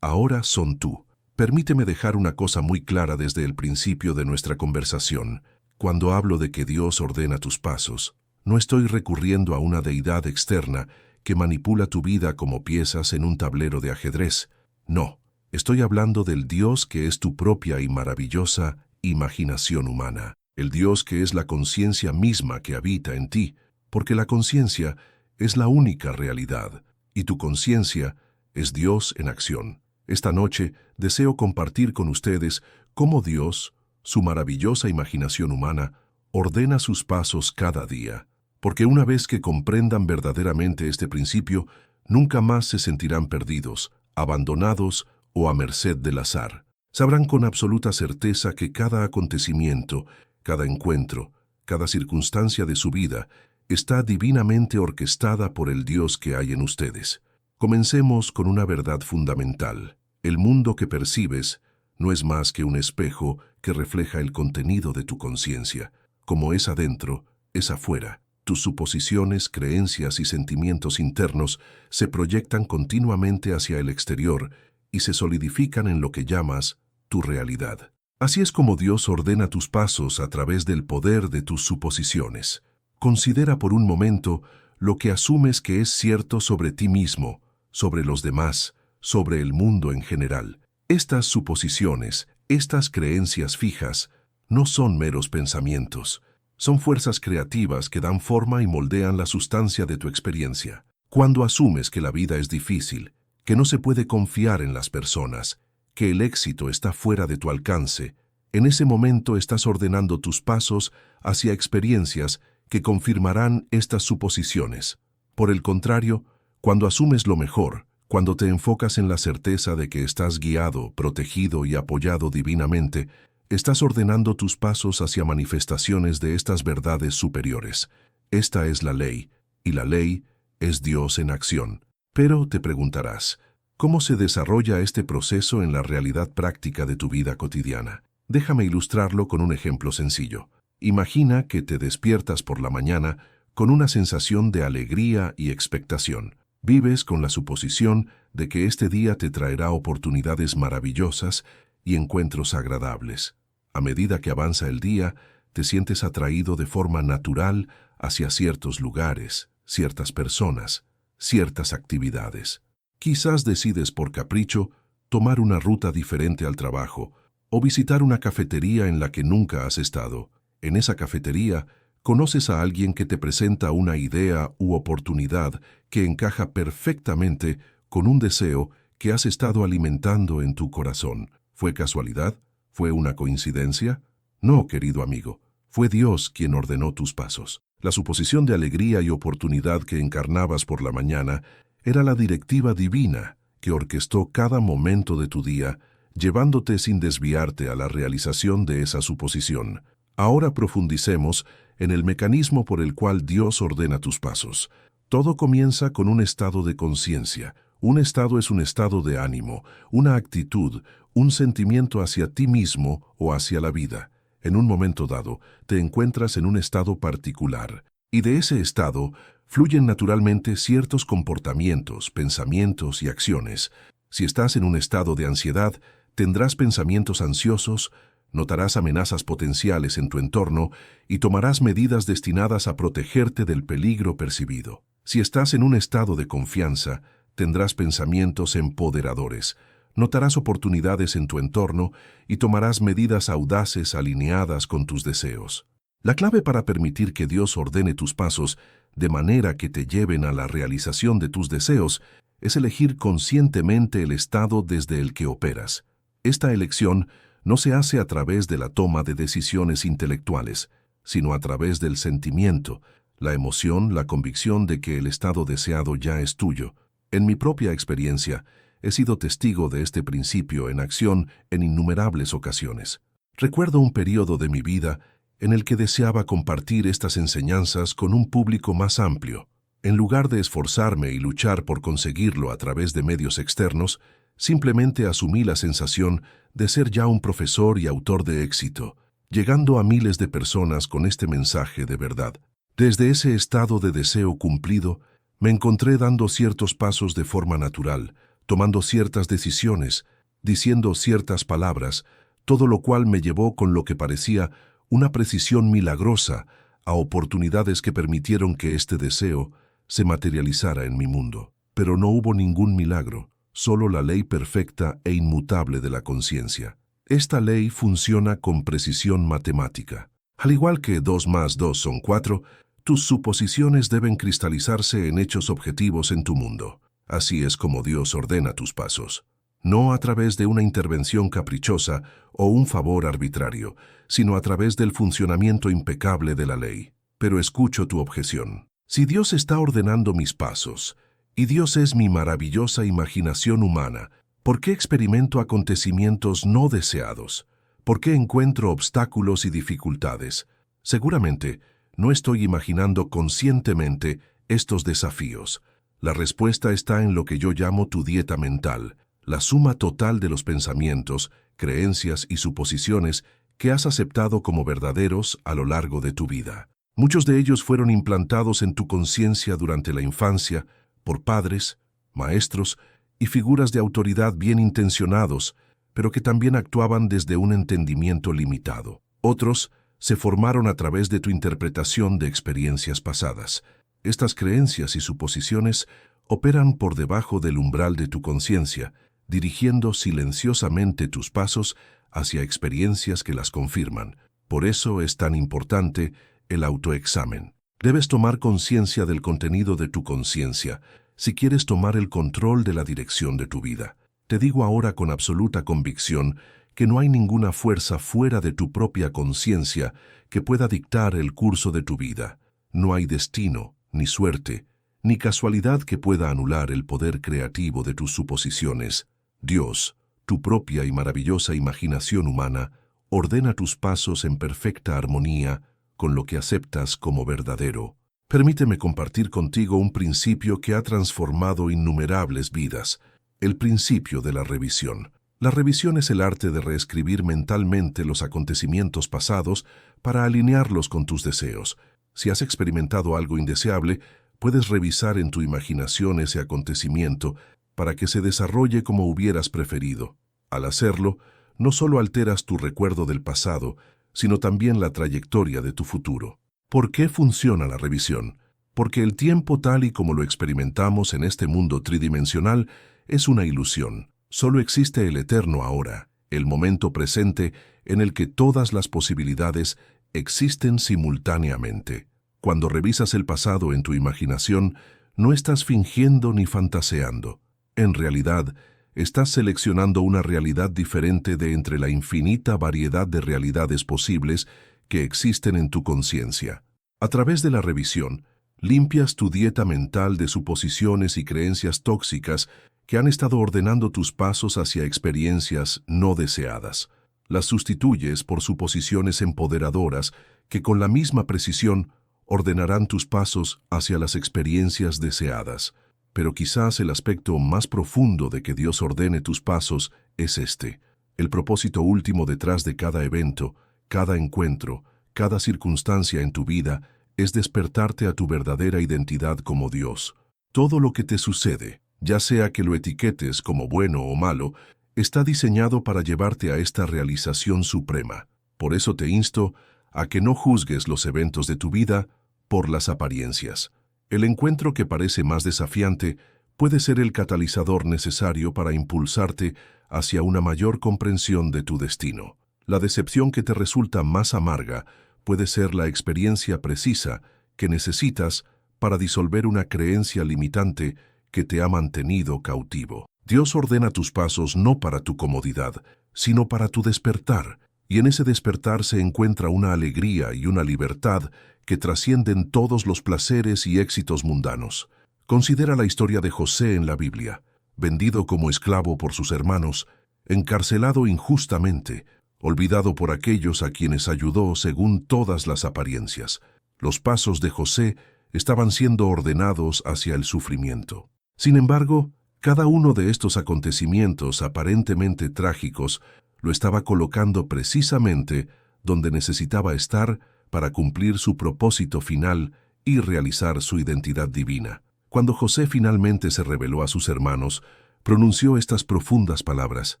Speaker 1: ahora son tú. Permíteme dejar una cosa muy clara desde el principio de nuestra conversación. Cuando hablo de que Dios ordena tus pasos, no estoy recurriendo a una deidad externa que manipula tu vida como piezas en un tablero de ajedrez. No, estoy hablando del Dios que es tu propia y maravillosa imaginación humana, el Dios que es la conciencia misma que habita en ti, porque la conciencia es la única realidad, y tu conciencia es Dios en acción. Esta noche deseo compartir con ustedes cómo Dios, su maravillosa imaginación humana, ordena sus pasos cada día. Porque una vez que comprendan verdaderamente este principio, nunca más se sentirán perdidos, abandonados o a merced del azar. Sabrán con absoluta certeza que cada acontecimiento, cada encuentro, cada circunstancia de su vida está divinamente orquestada por el Dios que hay en ustedes. Comencemos con una verdad fundamental. El mundo que percibes no es más que un espejo que refleja el contenido de tu conciencia. Como es adentro, es afuera. Tus suposiciones, creencias y sentimientos internos se proyectan continuamente hacia el exterior y se solidifican en lo que llamas tu realidad. Así es como Dios ordena tus pasos a través del poder de tus suposiciones. Considera por un momento lo que asumes que es cierto sobre ti mismo, sobre los demás, sobre el mundo en general. Estas suposiciones, estas creencias fijas, no son meros pensamientos. Son fuerzas creativas que dan forma y moldean la sustancia de tu experiencia. Cuando asumes que la vida es difícil, que no se puede confiar en las personas, que el éxito está fuera de tu alcance, en ese momento estás ordenando tus pasos hacia experiencias que confirmarán estas suposiciones. Por el contrario, cuando asumes lo mejor, cuando te enfocas en la certeza de que estás guiado, protegido y apoyado divinamente, estás ordenando tus pasos hacia manifestaciones de estas verdades superiores. Esta es la ley, y la ley es Dios en acción. Pero te preguntarás, ¿cómo se desarrolla este proceso en la realidad práctica de tu vida cotidiana? Déjame ilustrarlo con un ejemplo sencillo. Imagina que te despiertas por la mañana con una sensación de alegría y expectación. Vives con la suposición de que este día te traerá oportunidades maravillosas y encuentros agradables. A medida que avanza el día, te sientes atraído de forma natural hacia ciertos lugares, ciertas personas, ciertas actividades. Quizás decides por capricho tomar una ruta diferente al trabajo o visitar una cafetería en la que nunca has estado. En esa cafetería, conoces a alguien que te presenta una idea u oportunidad que encaja perfectamente con un deseo que has estado alimentando en tu corazón. ¿Fue casualidad? ¿Fue una coincidencia? No, querido amigo, fue Dios quien ordenó tus pasos. La suposición de alegría y oportunidad que encarnabas por la mañana era la directiva divina que orquestó cada momento de tu día, llevándote sin desviarte a la realización de esa suposición. Ahora profundicemos en el mecanismo por el cual Dios ordena tus pasos. Todo comienza con un estado de conciencia. Un estado es un estado de ánimo, una actitud, un sentimiento hacia ti mismo o hacia la vida. En un momento dado, te encuentras en un estado particular, y de ese estado fluyen naturalmente ciertos comportamientos, pensamientos y acciones. Si estás en un estado de ansiedad, tendrás pensamientos ansiosos, notarás amenazas potenciales en tu entorno y tomarás medidas destinadas a protegerte del peligro percibido. Si estás en un estado de confianza, tendrás pensamientos empoderadores, notarás oportunidades en tu entorno y tomarás medidas audaces alineadas con tus deseos. La clave para permitir que Dios ordene tus pasos de manera que te lleven a la realización de tus deseos es elegir conscientemente el estado desde el que operas. Esta elección no se hace a través de la toma de decisiones intelectuales, sino a través del sentimiento, la emoción, la convicción de que el estado deseado ya es tuyo. En mi propia experiencia, he sido testigo de este principio en acción en innumerables ocasiones. Recuerdo un periodo de mi vida en el que deseaba compartir estas enseñanzas con un público más amplio. En lugar de esforzarme y luchar por conseguirlo a través de medios externos, simplemente asumí la sensación de ser ya un profesor y autor de éxito, llegando a miles de personas con este mensaje de verdad. Desde ese estado de deseo cumplido, me encontré dando ciertos pasos de forma natural, tomando ciertas decisiones, diciendo ciertas palabras, todo lo cual me llevó con lo que parecía una precisión milagrosa a oportunidades que permitieron que este deseo se materializara en mi mundo. Pero no hubo ningún milagro, solo la ley perfecta e inmutable de la conciencia. Esta ley funciona con precisión matemática. Al igual que 2 más 2 son 4, tus suposiciones deben cristalizarse en hechos objetivos en tu mundo. Así es como Dios ordena tus pasos. No a través de una intervención caprichosa o un favor arbitrario, sino a través del funcionamiento impecable de la ley. Pero escucho tu objeción. Si Dios está ordenando mis pasos, y Dios es mi maravillosa imaginación humana, ¿por qué experimento acontecimientos no deseados? ¿Por qué encuentro obstáculos y dificultades? Seguramente, no estoy imaginando conscientemente estos desafíos. La respuesta está en lo que yo llamo tu dieta mental, la suma total de los pensamientos, creencias y suposiciones que has aceptado como verdaderos a lo largo de tu vida. Muchos de ellos fueron implantados en tu conciencia durante la infancia por padres, maestros y figuras de autoridad bien intencionados, pero que también actuaban desde un entendimiento limitado. Otros se formaron a través de tu interpretación de experiencias pasadas. Estas creencias y suposiciones operan por debajo del umbral de tu conciencia, dirigiendo silenciosamente tus pasos hacia experiencias que las confirman. Por eso es tan importante el autoexamen. Debes tomar conciencia del contenido de tu conciencia si quieres tomar el control de la dirección de tu vida. Te digo ahora con absoluta convicción que no hay ninguna fuerza fuera de tu propia conciencia que pueda dictar el curso de tu vida. No hay destino, ni suerte, ni casualidad que pueda anular el poder creativo de tus suposiciones. Dios, tu propia y maravillosa imaginación humana, ordena tus pasos en perfecta armonía con lo que aceptas como verdadero. Permíteme compartir contigo un principio que ha transformado innumerables vidas, el principio de la revisión. La revisión es el arte de reescribir mentalmente los acontecimientos pasados para alinearlos con tus deseos. Si has experimentado algo indeseable, puedes revisar en tu imaginación ese acontecimiento para que se desarrolle como hubieras preferido. Al hacerlo, no solo alteras tu recuerdo del pasado, sino también la trayectoria de tu futuro. ¿Por qué funciona la revisión? Porque el tiempo tal y como lo experimentamos en este mundo tridimensional es una ilusión. Solo existe el eterno ahora, el momento presente en el que todas las posibilidades existen simultáneamente. Cuando revisas el pasado en tu imaginación, no estás fingiendo ni fantaseando. En realidad, estás seleccionando una realidad diferente de entre la infinita variedad de realidades posibles que existen en tu conciencia. A través de la revisión, limpias tu dieta mental de suposiciones y creencias tóxicas que han estado ordenando tus pasos hacia experiencias no deseadas. Las sustituyes por suposiciones empoderadoras que con la misma precisión ordenarán tus pasos hacia las experiencias deseadas. Pero quizás el aspecto más profundo de que Dios ordene tus pasos es este. El propósito último detrás de cada evento, cada encuentro, cada circunstancia en tu vida es despertarte a tu verdadera identidad como Dios. Todo lo que te sucede, ya sea que lo etiquetes como bueno o malo, está diseñado para llevarte a esta realización suprema. Por eso te insto a que no juzgues los eventos de tu vida por las apariencias. El encuentro que parece más desafiante puede ser el catalizador necesario para impulsarte hacia una mayor comprensión de tu destino. La decepción que te resulta más amarga puede ser la experiencia precisa que necesitas para disolver una creencia limitante que te ha mantenido cautivo. Dios ordena tus pasos no para tu comodidad, sino para tu despertar, y en ese despertar se encuentra una alegría y una libertad que trascienden todos los placeres y éxitos mundanos. Considera la historia de José en la Biblia, vendido como esclavo por sus hermanos, encarcelado injustamente, olvidado por aquellos a quienes ayudó según todas las apariencias. Los pasos de José estaban siendo ordenados hacia el sufrimiento. Sin embargo, cada uno de estos acontecimientos aparentemente trágicos lo estaba colocando precisamente donde necesitaba estar para cumplir su propósito final y realizar su identidad divina. Cuando José finalmente se reveló a sus hermanos, pronunció estas profundas palabras: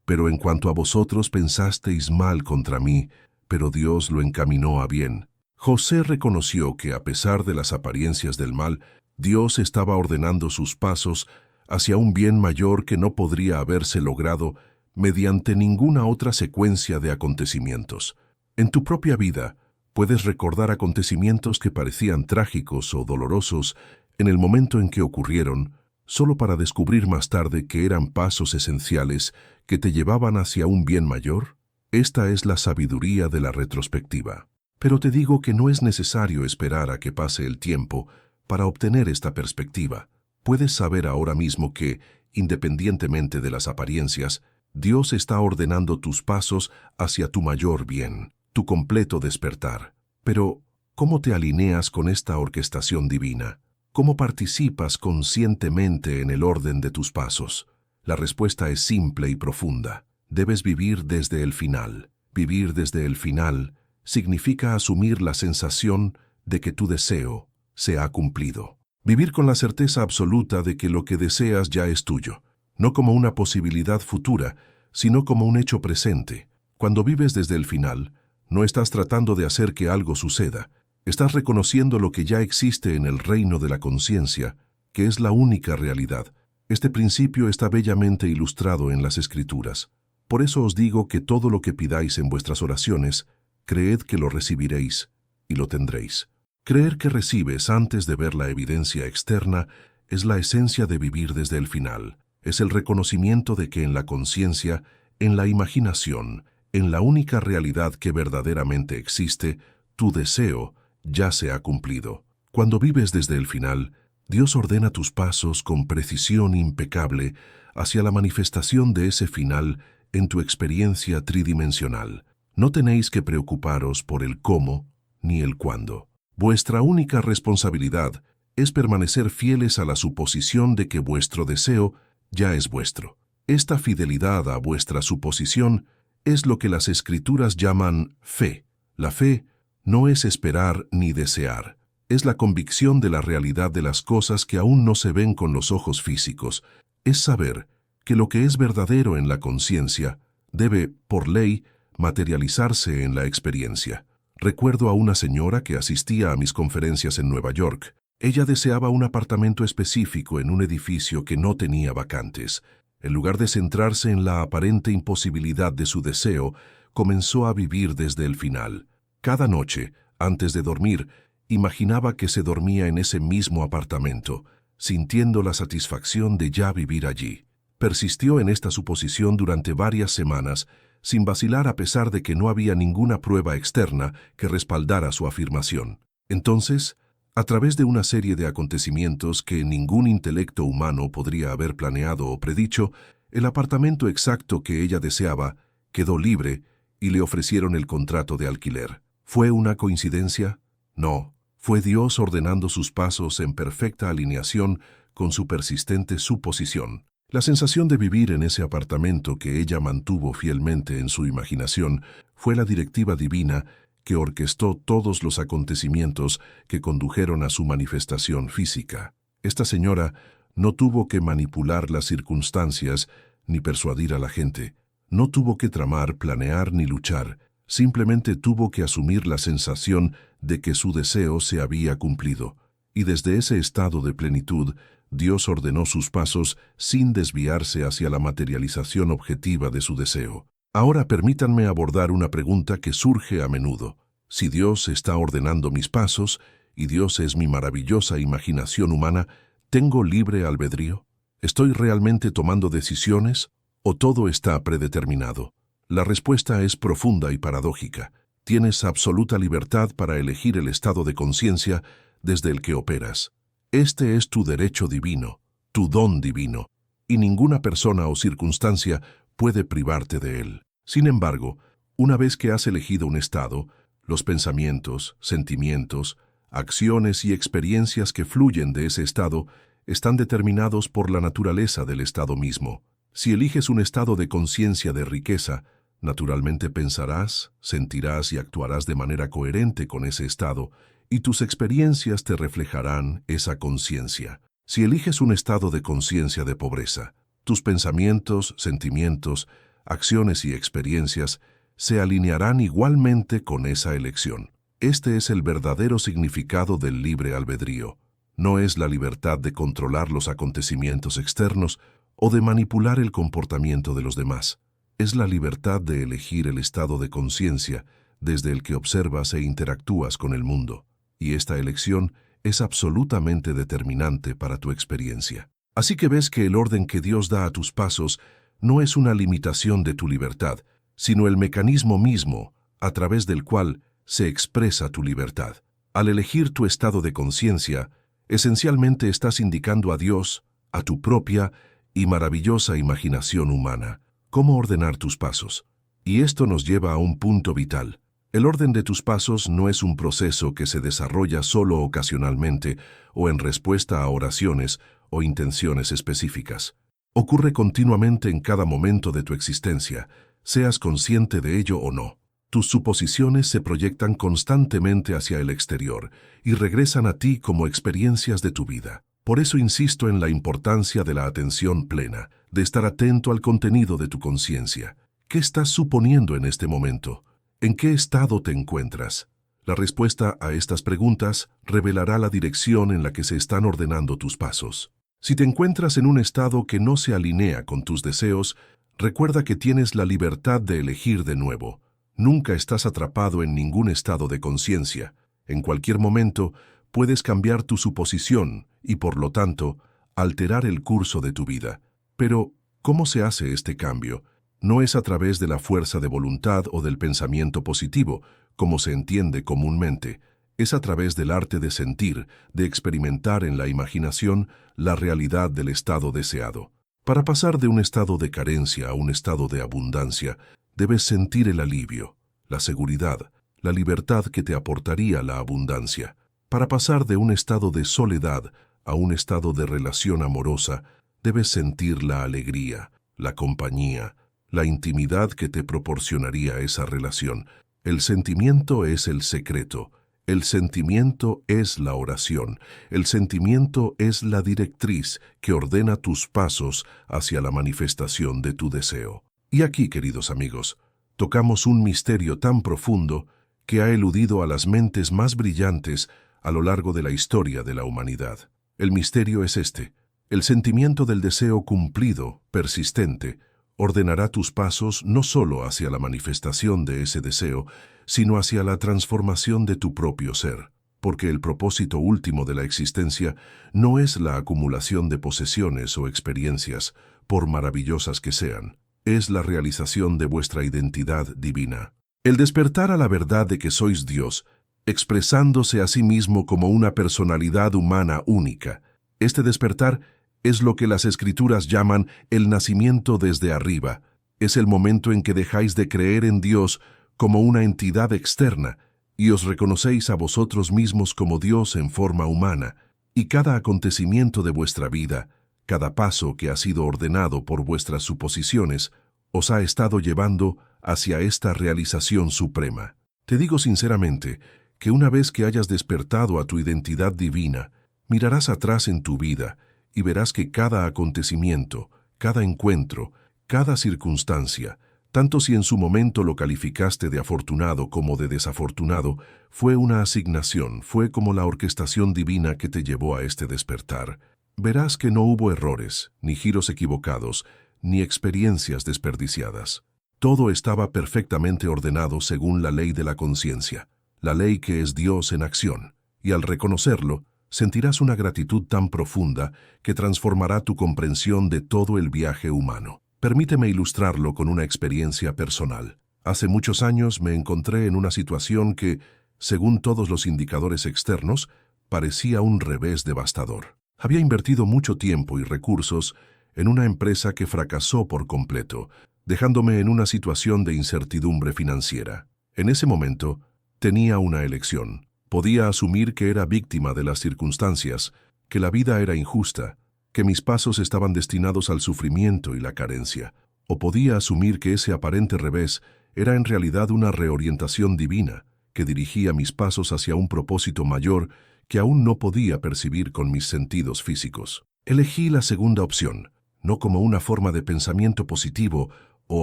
Speaker 1: «Pero en cuanto a vosotros pensasteis mal contra mí, pero Dios lo encaminó a bien». José reconoció que a pesar de las apariencias del mal, Dios estaba ordenando sus pasos hacia un bien mayor que no podría haberse logrado mediante ninguna otra secuencia de acontecimientos. En tu propia vida, puedes recordar acontecimientos que parecían trágicos o dolorosos en el momento en que ocurrieron, solo para descubrir más tarde que eran pasos esenciales que te llevaban hacia un bien mayor. Esta es la sabiduría de la retrospectiva. Pero te digo que no es necesario esperar a que pase el tiempo para obtener esta perspectiva. Puedes saber ahora mismo que, independientemente de las apariencias, Dios está ordenando tus pasos hacia tu mayor bien, tu completo despertar. Pero, ¿cómo te alineas con esta orquestación divina? ¿Cómo participas conscientemente en el orden de tus pasos? La respuesta es simple y profunda. Debes vivir desde el final. Vivir desde el final significa asumir la sensación de que tu deseo se ha cumplido. Vivir con la certeza absoluta de que lo que deseas ya es tuyo, no como una posibilidad futura, sino como un hecho presente. Cuando vives desde el final, no estás tratando de hacer que algo suceda. Estás reconociendo lo que ya existe en el reino de la conciencia, que es la única realidad. Este principio está bellamente ilustrado en las Escrituras. Por eso os digo que todo lo que pidáis en vuestras oraciones, creed que lo recibiréis y lo tendréis. Creer que recibes antes de ver la evidencia externa es la esencia de vivir desde el final. Es el reconocimiento de que en la conciencia, en la imaginación, en la única realidad que verdaderamente existe, tu deseo ya se ha cumplido. Cuando vives desde el final, Dios ordena tus pasos con precisión impecable hacia la manifestación de ese final en tu experiencia tridimensional. No tenéis que preocuparos por el cómo ni el cuándo. Vuestra única responsabilidad es permanecer fieles a la suposición de que vuestro deseo ya es vuestro. Esta fidelidad a vuestra suposición es lo que las Escrituras llaman fe. La fe no es esperar ni desear. Es la convicción de la realidad de las cosas que aún no se ven con los ojos físicos. Es saber que lo que es verdadero en la conciencia debe, por ley, materializarse en la experiencia. Recuerdo a una señora que asistía a mis conferencias en Nueva York. Ella deseaba un apartamento específico en un edificio que no tenía vacantes. En lugar de centrarse en la aparente imposibilidad de su deseo, comenzó a vivir desde el final. Cada noche, antes de dormir, imaginaba que se dormía en ese mismo apartamento, sintiendo la satisfacción de ya vivir allí. Persistió en esta suposición durante varias semanas, sin vacilar a pesar de que no había ninguna prueba externa que respaldara su afirmación. Entonces, a través de una serie de acontecimientos que ningún intelecto humano podría haber planeado o predicho, el apartamento exacto que ella deseaba quedó libre y le ofrecieron el contrato de alquiler. ¿Fue una coincidencia? No, fue Dios ordenando sus pasos en perfecta alineación con su persistente suposición. La sensación de vivir en ese apartamento que ella mantuvo fielmente en su imaginación fue la directiva divina que orquestó todos los acontecimientos que condujeron a su manifestación física. Esta señora no tuvo que manipular las circunstancias ni persuadir a la gente. No tuvo que tramar, planear ni luchar. Simplemente tuvo que asumir la sensación de que su deseo se había cumplido. Y desde ese estado de plenitud, Dios ordenó sus pasos sin desviarse hacia la materialización objetiva de su deseo. Ahora permítanme abordar una pregunta que surge a menudo. Si Dios está ordenando mis pasos y Dios es mi maravillosa imaginación humana, ¿tengo libre albedrío? ¿Estoy realmente tomando decisiones o todo está predeterminado? La respuesta es profunda y paradójica. Tienes absoluta libertad para elegir el estado de conciencia desde el que operas. Este es tu derecho divino, tu don divino, y ninguna persona o circunstancia puede privarte de él. Sin embargo, una vez que has elegido un estado, los pensamientos, sentimientos, acciones y experiencias que fluyen de ese estado están determinados por la naturaleza del estado mismo. Si eliges un estado de conciencia de riqueza, naturalmente pensarás, sentirás y actuarás de manera coherente con ese estado, y tus experiencias te reflejarán esa conciencia. Si eliges un estado de conciencia de pobreza, tus pensamientos, sentimientos, acciones y experiencias se alinearán igualmente con esa elección. Este es el verdadero significado del libre albedrío. No es la libertad de controlar los acontecimientos externos o de manipular el comportamiento de los demás. Es la libertad de elegir el estado de conciencia desde el que observas e interactúas con el mundo. Y esta elección es absolutamente determinante para tu experiencia. Así que ves que el orden que Dios da a tus pasos no es una limitación de tu libertad, sino el mecanismo mismo a través del cual se expresa tu libertad. Al elegir tu estado de conciencia, esencialmente estás indicando a Dios, a tu propia y maravillosa imaginación humana, cómo ordenar tus pasos. Y esto nos lleva a un punto vital. El orden de tus pasos no es un proceso que se desarrolla solo ocasionalmente o en respuesta a oraciones o intenciones específicas. Ocurre continuamente en cada momento de tu existencia, seas consciente de ello o no. Tus suposiciones se proyectan constantemente hacia el exterior y regresan a ti como experiencias de tu vida. Por eso insisto en la importancia de la atención plena, de estar atento al contenido de tu conciencia. ¿Qué estás suponiendo en este momento? ¿En qué estado te encuentras? La respuesta a estas preguntas revelará la dirección en la que se están ordenando tus pasos. Si te encuentras en un estado que no se alinea con tus deseos, recuerda que tienes la libertad de elegir de nuevo. Nunca estás atrapado en ningún estado de conciencia. En cualquier momento puedes cambiar tu suposición y, por lo tanto, alterar el curso de tu vida. Pero, ¿cómo se hace este cambio? No es a través de la fuerza de voluntad o del pensamiento positivo, como se entiende comúnmente. Es a través del arte de sentir, de experimentar en la imaginación la realidad del estado deseado. Para pasar de un estado de carencia a un estado de abundancia, debes sentir el alivio, la seguridad, la libertad que te aportaría la abundancia. Para pasar de un estado de soledad a un estado de relación amorosa, debes sentir la alegría, la compañía, la intimidad que te proporcionaría esa relación. El sentimiento es el secreto. El sentimiento es la oración. El sentimiento es la directriz que ordena tus pasos hacia la manifestación de tu deseo. Y aquí, queridos amigos, tocamos un misterio tan profundo que ha eludido a las mentes más brillantes a lo largo de la historia de la humanidad. El misterio es este: el sentimiento del deseo cumplido, persistente, ordenará tus pasos no solo hacia la manifestación de ese deseo, sino hacia la transformación de tu propio ser, porque el propósito último de la existencia no es la acumulación de posesiones o experiencias, por maravillosas que sean, es la realización de vuestra identidad divina. El despertar a la verdad de que sois Dios, expresándose a sí mismo como una personalidad humana única. Este despertar es lo que las Escrituras llaman el nacimiento desde arriba. Es el momento en que dejáis de creer en Dios como una entidad externa y os reconocéis a vosotros mismos como Dios en forma humana, y cada acontecimiento de vuestra vida, cada paso que ha sido ordenado por vuestras suposiciones, os ha estado llevando hacia esta realización suprema. Te digo sinceramente que una vez que hayas despertado a tu identidad divina, mirarás atrás en tu vida y verás que cada acontecimiento, cada encuentro, cada circunstancia, tanto si en su momento lo calificaste de afortunado como de desafortunado, fue una asignación, fue como la orquestación divina que te llevó a este despertar. Verás que no hubo errores, ni giros equivocados, ni experiencias desperdiciadas. Todo estaba perfectamente ordenado según la ley de la conciencia, la ley que es Dios en acción, y al reconocerlo, sentirás una gratitud tan profunda que transformará tu comprensión de todo el viaje humano. Permíteme ilustrarlo con una experiencia personal. Hace muchos años me encontré en una situación que, según todos los indicadores externos, parecía un revés devastador. Había invertido mucho tiempo y recursos en una empresa que fracasó por completo, dejándome en una situación de incertidumbre financiera. En ese momento, tenía una elección. Podía asumir que era víctima de las circunstancias, que la vida era injusta, que mis pasos estaban destinados al sufrimiento y la carencia, o podía asumir que ese aparente revés era en realidad una reorientación divina, que dirigía mis pasos hacia un propósito mayor que aún no podía percibir con mis sentidos físicos. Elegí la segunda opción, no como una forma de pensamiento positivo o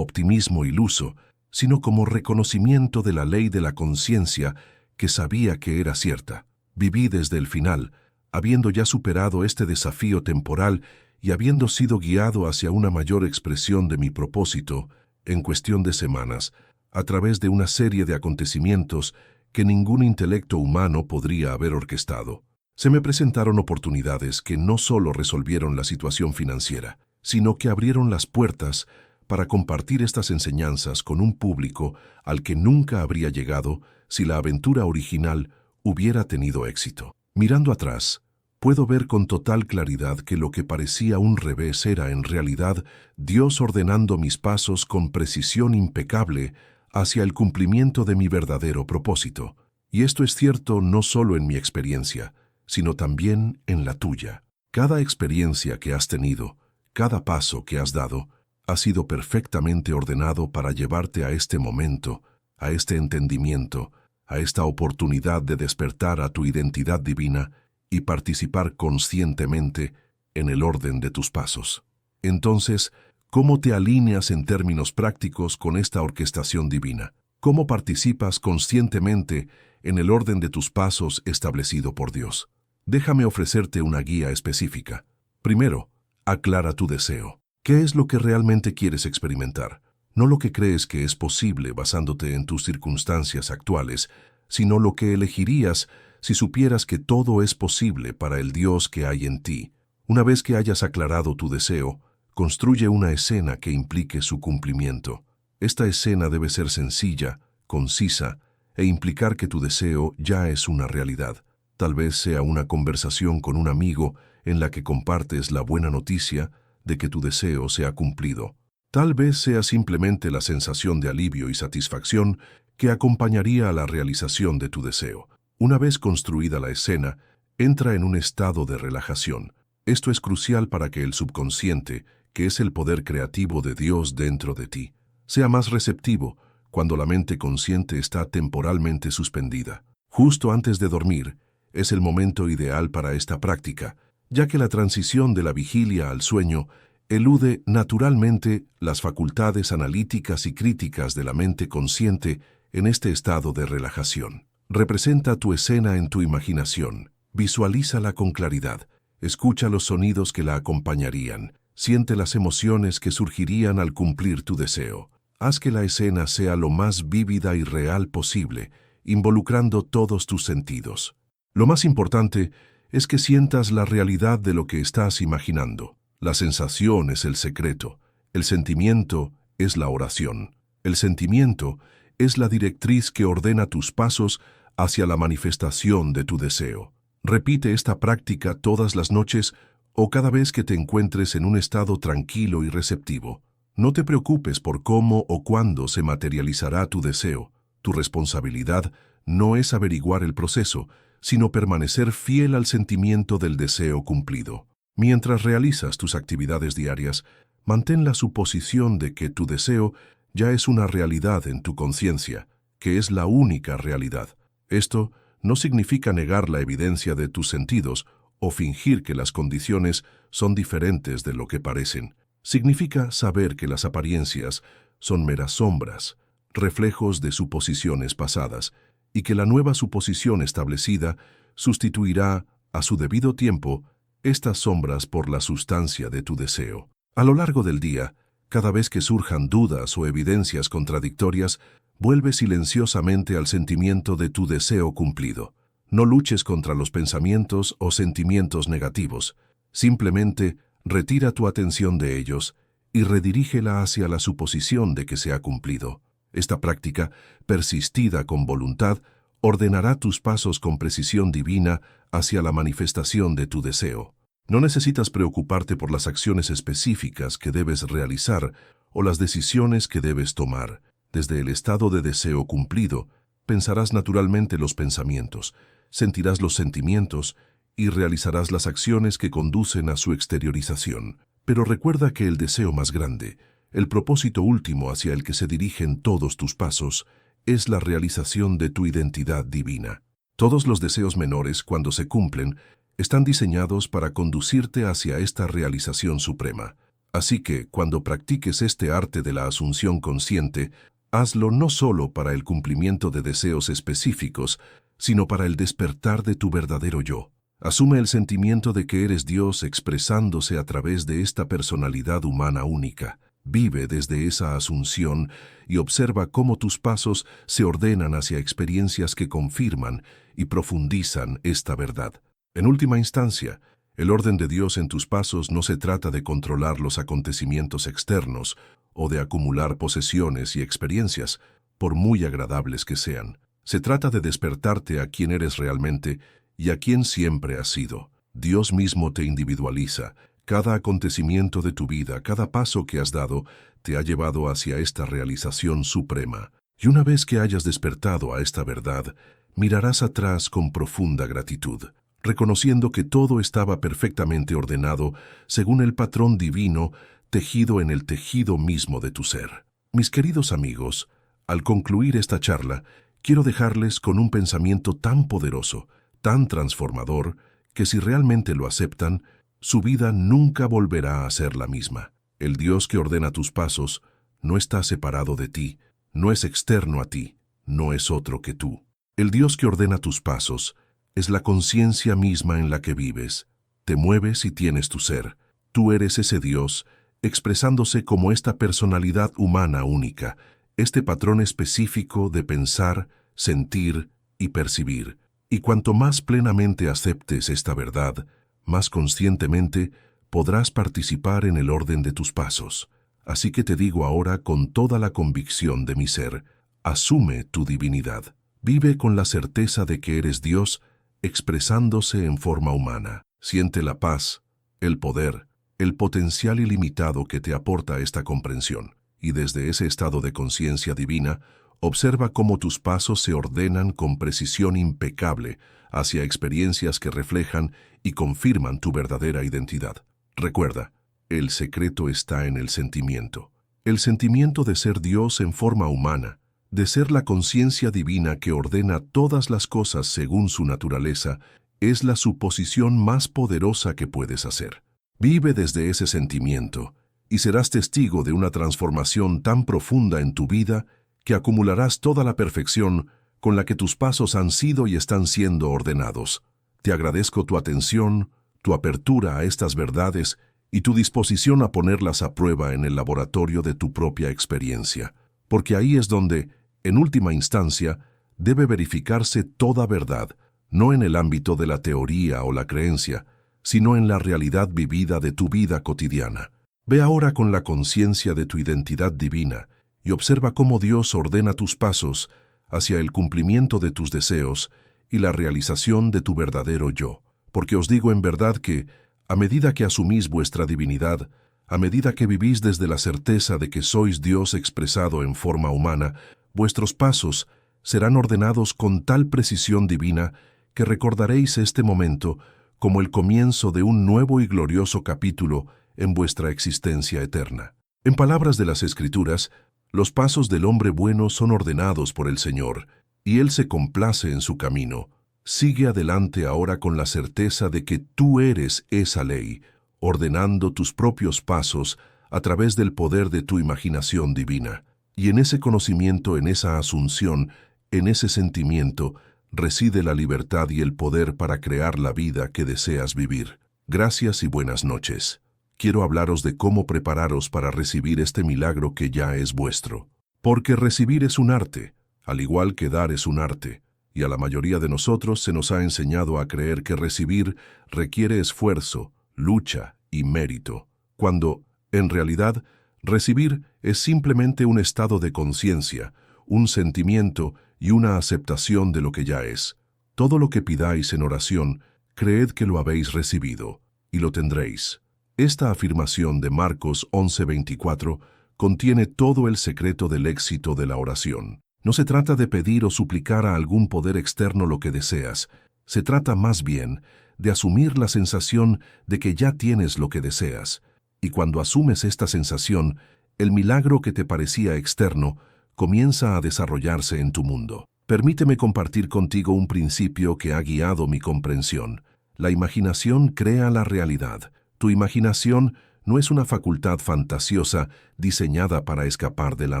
Speaker 1: optimismo iluso, sino como reconocimiento de la ley de la conciencia que sabía que era cierta. Viví desde el final, habiendo ya superado este desafío temporal y habiendo sido guiado hacia una mayor expresión de mi propósito, en cuestión de semanas, a través de una serie de acontecimientos que ningún intelecto humano podría haber orquestado. Se me presentaron oportunidades que no solo resolvieron la situación financiera, sino que abrieron las puertas para compartir estas enseñanzas con un público al que nunca habría llegado si la aventura original hubiera tenido éxito. Mirando atrás, puedo ver con total claridad que lo que parecía un revés era en realidad Dios ordenando mis pasos con precisión impecable hacia el cumplimiento de mi verdadero propósito. Y esto es cierto no solo en mi experiencia, sino también en la tuya. Cada experiencia que has tenido, cada paso que has dado, ha sido perfectamente ordenado para llevarte a este momento, a este entendimiento, a esta oportunidad de despertar a tu identidad divina y participar conscientemente en el orden de tus pasos. Entonces, ¿cómo te alineas en términos prácticos con esta orquestación divina? ¿Cómo participas conscientemente en el orden de tus pasos establecido por Dios? Déjame ofrecerte una guía específica. Primero, aclara tu deseo. ¿Qué es lo que realmente quieres experimentar? No lo que crees que es posible basándote en tus circunstancias actuales, sino lo que elegirías si supieras que todo es posible para el Dios que hay en ti. Una vez que hayas aclarado tu deseo, construye una escena que implique su cumplimiento. Esta escena debe ser sencilla, concisa, e implicar que tu deseo ya es una realidad. Tal vez sea una conversación con un amigo en la que compartes la buena noticia de que tu deseo se ha cumplido. Tal vez sea simplemente la sensación de alivio y satisfacción que acompañaría a la realización de tu deseo. Una vez construida la escena, entra en un estado de relajación. Esto es crucial para que el subconsciente, que es el poder creativo de Dios dentro de ti, sea más receptivo cuando la mente consciente está temporalmente suspendida. Justo antes de dormir, es el momento ideal para esta práctica, ya que la transición de la vigilia al sueño elude naturalmente las facultades analíticas y críticas de la mente consciente en este estado de relajación. Representa tu escena en tu imaginación, visualízala con claridad, escucha los sonidos que la acompañarían, siente las emociones que surgirían al cumplir tu deseo. Haz que la escena sea lo más vívida y real posible, involucrando todos tus sentidos. Lo más importante es que sientas la realidad de lo que estás imaginando. La sensación es el secreto, el sentimiento es la oración. El sentimiento es la directriz que ordena tus pasos hacia la manifestación de tu deseo. Repite esta práctica todas las noches o cada vez que te encuentres en un estado tranquilo y receptivo. No te preocupes por cómo o cuándo se materializará tu deseo. Tu responsabilidad no es averiguar el proceso, sino permanecer fiel al sentimiento del deseo cumplido. Mientras realizas tus actividades diarias, mantén la suposición de que tu deseo ya es una realidad en tu conciencia, que es la única realidad. Esto no significa negar la evidencia de tus sentidos o fingir que las condiciones son diferentes de lo que parecen. Significa saber que las apariencias son meras sombras, reflejos de suposiciones pasadas, y que la nueva suposición establecida sustituirá, a su debido tiempo, estas sombras por la sustancia de tu deseo. A lo largo del día, cada vez que surjan dudas o evidencias contradictorias, vuelve silenciosamente al sentimiento de tu deseo cumplido. No luches contra los pensamientos o sentimientos negativos. Simplemente retira tu atención de ellos y redirígela hacia la suposición de que se ha cumplido. Esta práctica, persistida con voluntad, ordenará tus pasos con precisión divina hacia la manifestación de tu deseo. No necesitas preocuparte por las acciones específicas que debes realizar o las decisiones que debes tomar. Desde el estado de deseo cumplido, pensarás naturalmente los pensamientos, sentirás los sentimientos y realizarás las acciones que conducen a su exteriorización. Pero recuerda que el deseo más grande, el propósito último hacia el que se dirigen todos tus pasos, es la realización de tu identidad divina. Todos los deseos menores, cuando se cumplen, están diseñados para conducirte hacia esta realización suprema. Así que, cuando practiques este arte de la asunción consciente, hazlo no solo para el cumplimiento de deseos específicos, sino para el despertar de tu verdadero yo. Asume el sentimiento de que eres Dios expresándose a través de esta personalidad humana única. Vive desde esa asunción y observa cómo tus pasos se ordenan hacia experiencias que confirman y profundizan esta verdad. En última instancia, el orden de Dios en tus pasos no se trata de controlar los acontecimientos externos o de acumular posesiones y experiencias, por muy agradables que sean. Se trata de despertarte a quien eres realmente y a quien siempre has sido. Dios mismo te individualiza. Cada acontecimiento de tu vida, cada paso que has dado, te ha llevado hacia esta realización suprema. Y una vez que hayas despertado a esta verdad, mirarás atrás con profunda gratitud, reconociendo que todo estaba perfectamente ordenado según el patrón divino tejido en el tejido mismo de tu ser. Mis queridos amigos, al concluir esta charla, quiero dejarles con un pensamiento tan poderoso, tan transformador, que si realmente lo aceptan, su vida nunca volverá a ser la misma. El Dios que ordena tus pasos no está separado de ti, no es externo a ti, no es otro que tú. El Dios que ordena tus pasos es la conciencia misma en la que vives, te mueves y tienes tu ser. Tú eres ese Dios, expresándose como esta personalidad humana única, este patrón específico de pensar, sentir y percibir. Y cuanto más plenamente aceptes esta verdad, más conscientemente podrás participar en el orden de tus pasos. Así que te digo ahora con toda la convicción de mi ser, asume tu divinidad. Vive con la certeza de que eres Dios expresándose en forma humana. Siente la paz, el poder, el potencial ilimitado que te aporta esta comprensión. Y desde ese estado de conciencia divina, Observa cómo tus pasos se ordenan con precisión impecable hacia experiencias que reflejan y confirman tu verdadera identidad. Recuerda, el secreto está en el sentimiento. El sentimiento de ser Dios en forma humana, de ser la conciencia divina que ordena todas las cosas según su naturaleza, es la suposición más poderosa que puedes hacer. Vive desde ese sentimiento y serás testigo de una transformación tan profunda en tu vida que acumularás toda la perfección con la que tus pasos han sido y están siendo ordenados. Te agradezco tu atención, tu apertura a estas verdades y tu disposición a ponerlas a prueba en el laboratorio de tu propia experiencia, porque ahí es donde, en última instancia, debe verificarse toda verdad, no en el ámbito de la teoría o la creencia, sino en la realidad vivida de tu vida cotidiana. Ve ahora con la conciencia de tu identidad divina y observa cómo Dios ordena tus pasos hacia el cumplimiento de tus deseos y la realización de tu verdadero yo. Porque os digo en verdad que, a medida que asumís vuestra divinidad, a medida que vivís desde la certeza de que sois Dios expresado en forma humana, vuestros pasos serán ordenados con tal precisión divina que recordaréis este momento como el comienzo de un nuevo y glorioso capítulo en vuestra existencia eterna. En palabras de las Escrituras, los pasos del hombre bueno son ordenados por el Señor, y Él se complace en su camino. Sigue adelante ahora con la certeza de que tú eres esa ley, ordenando tus propios pasos a través del poder de tu imaginación divina. Y en ese conocimiento, en esa asunción, en ese sentimiento, reside la libertad y el poder para crear la vida que deseas vivir. Gracias y buenas noches. Quiero hablaros de cómo prepararos para recibir este milagro que ya es vuestro. Porque recibir es un arte, al igual que dar es un arte, y a la mayoría de nosotros se nos ha enseñado a creer que recibir requiere esfuerzo, lucha y mérito, cuando, en realidad, recibir es simplemente un estado de conciencia, un sentimiento y una aceptación de lo que ya es. Todo lo que pidáis en oración, creed que lo habéis recibido, y lo tendréis. Esta afirmación de Marcos 11:24 contiene todo el secreto del éxito de la oración. No se trata de pedir o suplicar a algún poder externo lo que deseas. Se trata más bien de asumir la sensación de que ya tienes lo que deseas. Y cuando asumes esta sensación, el milagro que te parecía externo comienza a desarrollarse en tu mundo. Permíteme compartir contigo un principio que ha guiado mi comprensión. La imaginación crea la realidad. Tu imaginación no es una facultad fantasiosa diseñada para escapar de la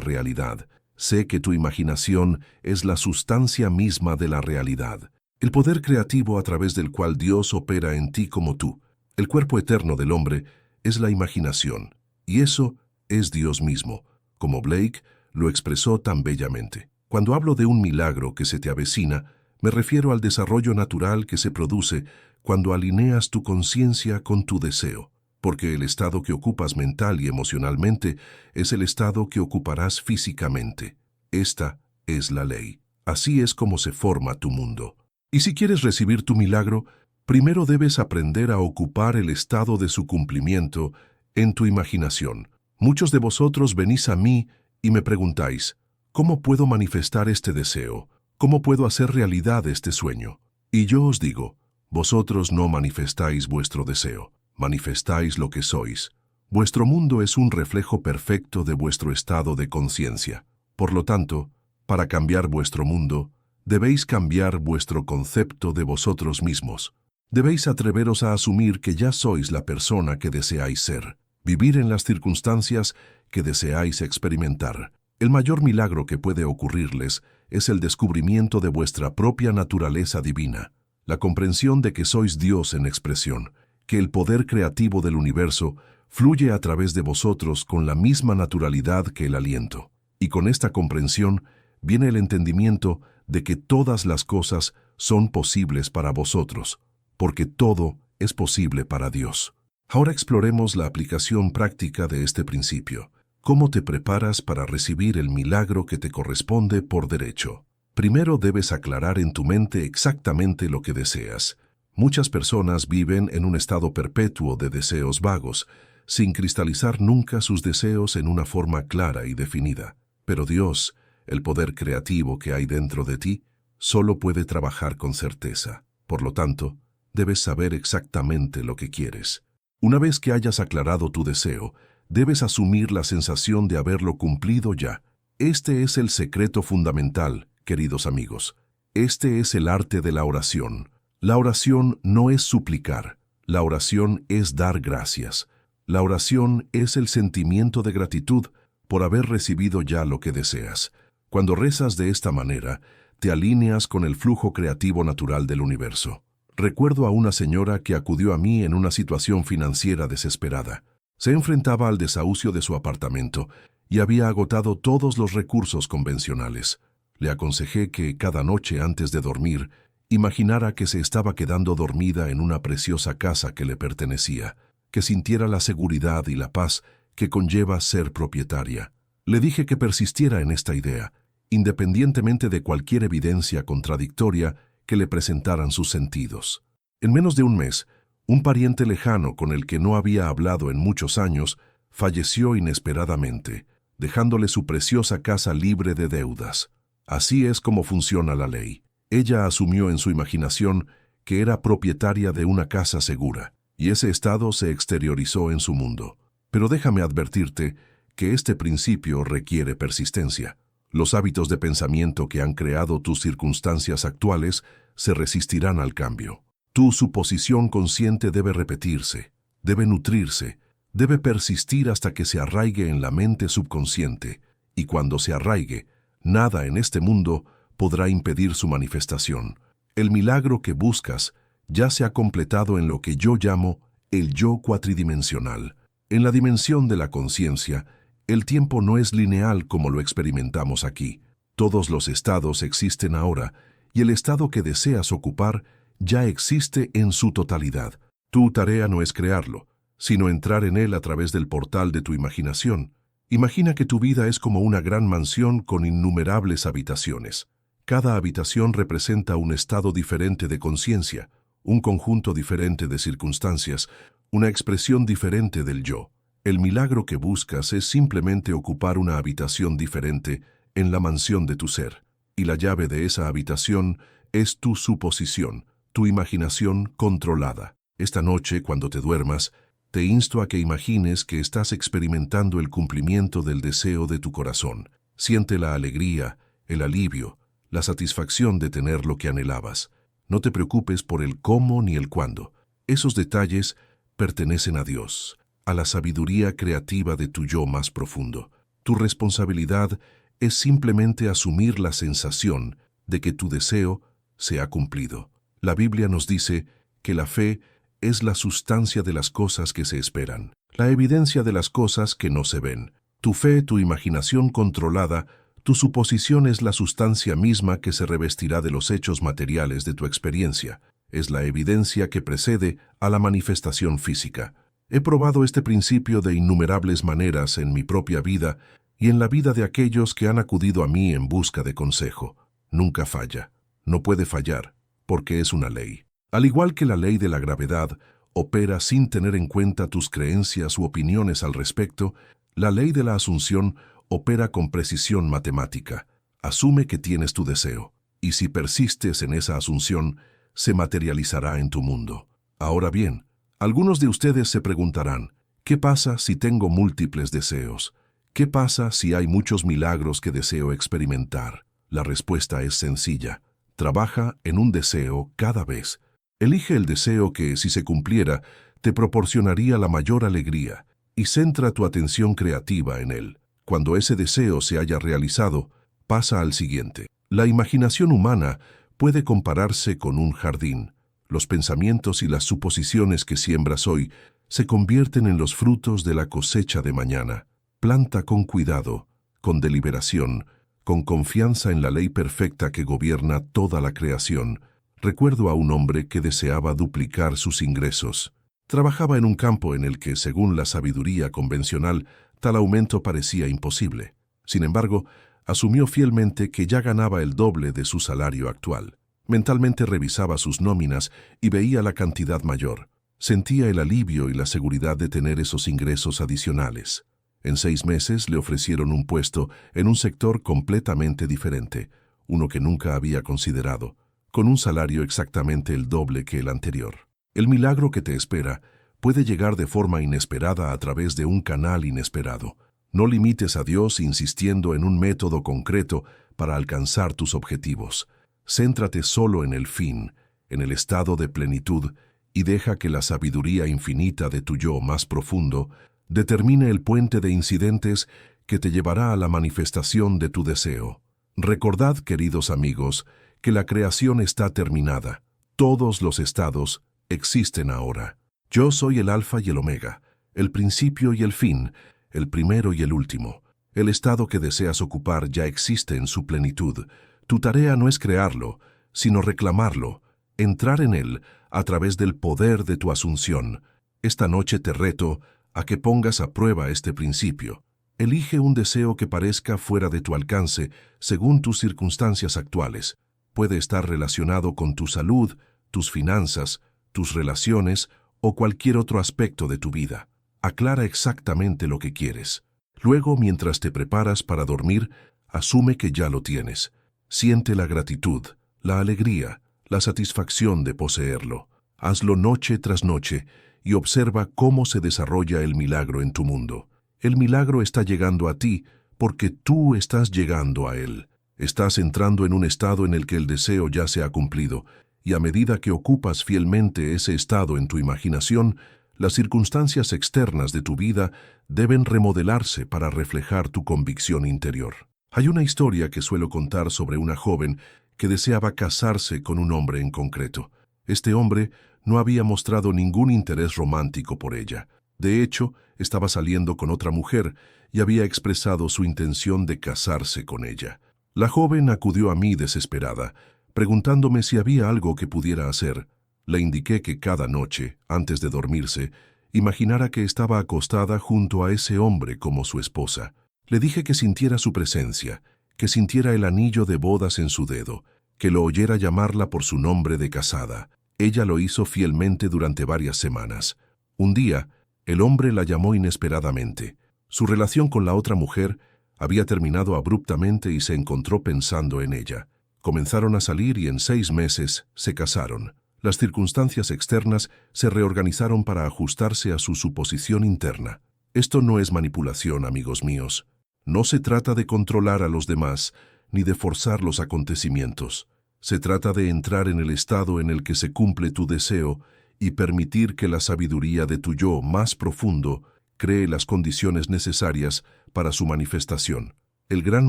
Speaker 1: realidad. Sé que tu imaginación es la sustancia misma de la realidad, el poder creativo a través del cual Dios opera en ti como tú. El cuerpo eterno del hombre es la imaginación, y eso es Dios mismo, como Blake lo expresó tan bellamente. Cuando hablo de un milagro que se te avecina, me refiero al desarrollo natural que se produce cuando alineas tu conciencia con tu deseo, porque el estado que ocupas mental y emocionalmente es el estado que ocuparás físicamente. Esta es la ley. Así es como se forma tu mundo. Y si quieres recibir tu milagro, primero debes aprender a ocupar el estado de su cumplimiento en tu imaginación. Muchos de vosotros venís a mí y me preguntáis, ¿cómo puedo manifestar este deseo? ¿Cómo puedo hacer realidad este sueño? Y yo os digo, vosotros no manifestáis vuestro deseo, manifestáis lo que sois. Vuestro mundo es un reflejo perfecto de vuestro estado de conciencia. Por lo tanto, para cambiar vuestro mundo, debéis cambiar vuestro concepto de vosotros mismos. Debéis atreveros a asumir que ya sois la persona que deseáis ser, vivir en las circunstancias que deseáis experimentar. El mayor milagro que puede ocurrirles es el descubrimiento de vuestra propia naturaleza divina, la comprensión de que sois Dios en expresión, que el poder creativo del universo fluye a través de vosotros con la misma naturalidad que el aliento. Y con esta comprensión viene el entendimiento de que todas las cosas son posibles para vosotros, porque todo es posible para Dios. Ahora exploremos la aplicación práctica de este principio. ¿Cómo te preparas para recibir el milagro que te corresponde por derecho? Primero debes aclarar en tu mente exactamente lo que deseas. Muchas personas viven en un estado perpetuo de deseos vagos, sin cristalizar nunca sus deseos en una forma clara y definida. Pero Dios, el poder creativo que hay dentro de ti, solo puede trabajar con certeza. Por lo tanto, debes saber exactamente lo que quieres. Una vez que hayas aclarado tu deseo, debes asumir la sensación de haberlo cumplido ya. Este es el secreto fundamental, queridos amigos. Este es el arte de la oración. La oración no es suplicar. La oración es dar gracias. La oración es el sentimiento de gratitud por haber recibido ya lo que deseas. Cuando rezas de esta manera, te alineas con el flujo creativo natural del universo. Recuerdo a una señora que acudió a mí en una situación financiera desesperada. Se enfrentaba al desahucio de su apartamento y había agotado todos los recursos convencionales. Le aconsejé que cada noche antes de dormir, imaginara que se estaba quedando dormida en una preciosa casa que le pertenecía, que sintiera la seguridad y la paz que conlleva ser propietaria. Le dije que persistiera en esta idea, independientemente de cualquier evidencia contradictoria que le presentaran sus sentidos. En menos de un mes, un pariente lejano con el que no había hablado en muchos años falleció inesperadamente, dejándole su preciosa casa libre de deudas. Así es como funciona la ley. Ella asumió en su imaginación que era propietaria de una casa segura, y ese estado se exteriorizó en su mundo. Pero déjame advertirte que este principio requiere persistencia. Los hábitos de pensamiento que han creado tus circunstancias actuales se resistirán al cambio. Tu suposición consciente debe repetirse, debe nutrirse, debe persistir hasta que se arraigue en la mente subconsciente, y cuando se arraigue, nada en este mundo podrá impedir su manifestación. El milagro que buscas ya se ha completado en lo que yo llamo el yo cuatridimensional. En la dimensión de la conciencia, el tiempo no es lineal como lo experimentamos aquí. Todos los estados existen ahora, y el estado que deseas ocupar ya existe en su totalidad. Tu tarea no es crearlo, sino entrar en él a través del portal de tu imaginación. Imagina que tu vida es como una gran mansión con innumerables habitaciones. Cada habitación representa un estado diferente de conciencia, un conjunto diferente de circunstancias, una expresión diferente del yo. El milagro que buscas es simplemente ocupar una habitación diferente en la mansión de tu ser, y la llave de esa habitación es tu suposición, tu imaginación controlada. Esta noche, cuando te duermas, te insto a que imagines que estás experimentando el cumplimiento del deseo de tu corazón. Siente la alegría, el alivio, la satisfacción de tener lo que anhelabas. No te preocupes por el cómo ni el cuándo. Esos detalles pertenecen a Dios, a la sabiduría creativa de tu yo más profundo. Tu responsabilidad es simplemente asumir la sensación de que tu deseo se ha cumplido. La Biblia nos dice que la fe es la sustancia de las cosas que se esperan, la evidencia de las cosas que no se ven. Tu fe, tu imaginación controlada, tu suposición es la sustancia misma que se revestirá de los hechos materiales de tu experiencia. Es la evidencia que precede a la manifestación física. He probado este principio de innumerables maneras en mi propia vida y en la vida de aquellos que han acudido a mí en busca de consejo. Nunca falla. No puede fallar, porque es una ley. Al igual que la ley de la gravedad opera sin tener en cuenta tus creencias u opiniones al respecto, la ley de la asunción opera con precisión matemática. Asume que tienes tu deseo, y si persistes en esa asunción, se materializará en tu mundo. Ahora bien, algunos de ustedes se preguntarán, ¿qué pasa si tengo múltiples deseos? ¿Qué pasa si hay muchos milagros que deseo experimentar? La respuesta es sencilla. Trabaja en un deseo cada vez. Elige el deseo que, si se cumpliera, te proporcionaría la mayor alegría, y centra tu atención creativa en él. Cuando ese deseo se haya realizado, pasa al siguiente. La imaginación humana puede compararse con un jardín. Los pensamientos y las suposiciones que siembras hoy se convierten en los frutos de la cosecha de mañana. Planta con cuidado, con deliberación, con confianza en la ley perfecta que gobierna toda la creación. Recuerdo a un hombre que deseaba duplicar sus ingresos. Trabajaba en un campo en el que, según la sabiduría convencional, tal aumento parecía imposible. Sin embargo, asumió fielmente que ya ganaba el doble de su salario actual. Mentalmente revisaba sus nóminas y veía la cantidad mayor. Sentía el alivio y la seguridad de tener esos ingresos adicionales. En 6 meses le ofrecieron un puesto en un sector completamente diferente, uno que nunca había considerado, con un salario exactamente el doble que el anterior. El milagro que te espera puede llegar de forma inesperada a través de un canal inesperado. No limites a Dios insistiendo en un método concreto para alcanzar tus objetivos. Céntrate solo en el fin, en el estado de plenitud, y deja que la sabiduría infinita de tu yo más profundo determine el puente de incidentes que te llevará a la manifestación de tu deseo. Recordad, queridos amigos, que la creación está terminada. Todos los estados existen ahora. Yo soy el Alfa y el Omega, el principio y el fin, el primero y el último. El estado que deseas ocupar ya existe en su plenitud. Tu tarea no es crearlo, sino reclamarlo, entrar en él a través del poder de tu asunción. Esta noche te reto a que pongas a prueba este principio. Elige un deseo que parezca fuera de tu alcance según tus circunstancias actuales. Puede estar relacionado con tu salud, tus finanzas, tus relaciones o cualquier otro aspecto de tu vida. Aclara exactamente lo que quieres. Luego, mientras te preparas para dormir, asume que ya lo tienes. Siente la gratitud, la alegría, la satisfacción de poseerlo. Hazlo noche tras noche y observa cómo se desarrolla el milagro en tu mundo. El milagro está llegando a ti porque tú estás llegando a él. Estás entrando en un estado en el que el deseo ya se ha cumplido, y a medida que ocupas fielmente ese estado en tu imaginación, las circunstancias externas de tu vida deben remodelarse para reflejar tu convicción interior. Hay una historia que suelo contar sobre una joven que deseaba casarse con un hombre en concreto. Este hombre no había mostrado ningún interés romántico por ella. De hecho, estaba saliendo con otra mujer y había expresado su intención de casarse con ella. La joven acudió a mí desesperada, preguntándome si había algo que pudiera hacer. Le indiqué que cada noche, antes de dormirse, imaginara que estaba acostada junto a ese hombre como su esposa. Le dije que sintiera su presencia, que sintiera el anillo de bodas en su dedo, que lo oyera llamarla por su nombre de casada. Ella lo hizo fielmente durante varias semanas. Un día, el hombre la llamó inesperadamente. Su relación con la otra mujer había terminado abruptamente y se encontró pensando en ella. Comenzaron a salir y en 6 meses se casaron. Las circunstancias externas se reorganizaron para ajustarse a su suposición interna. Esto no es manipulación, amigos míos. No se trata de controlar a los demás, ni de forzar los acontecimientos. Se trata de entrar en el estado en el que se cumple tu deseo y permitir que la sabiduría de tu yo más profundo cree las condiciones necesarias para su manifestación. El gran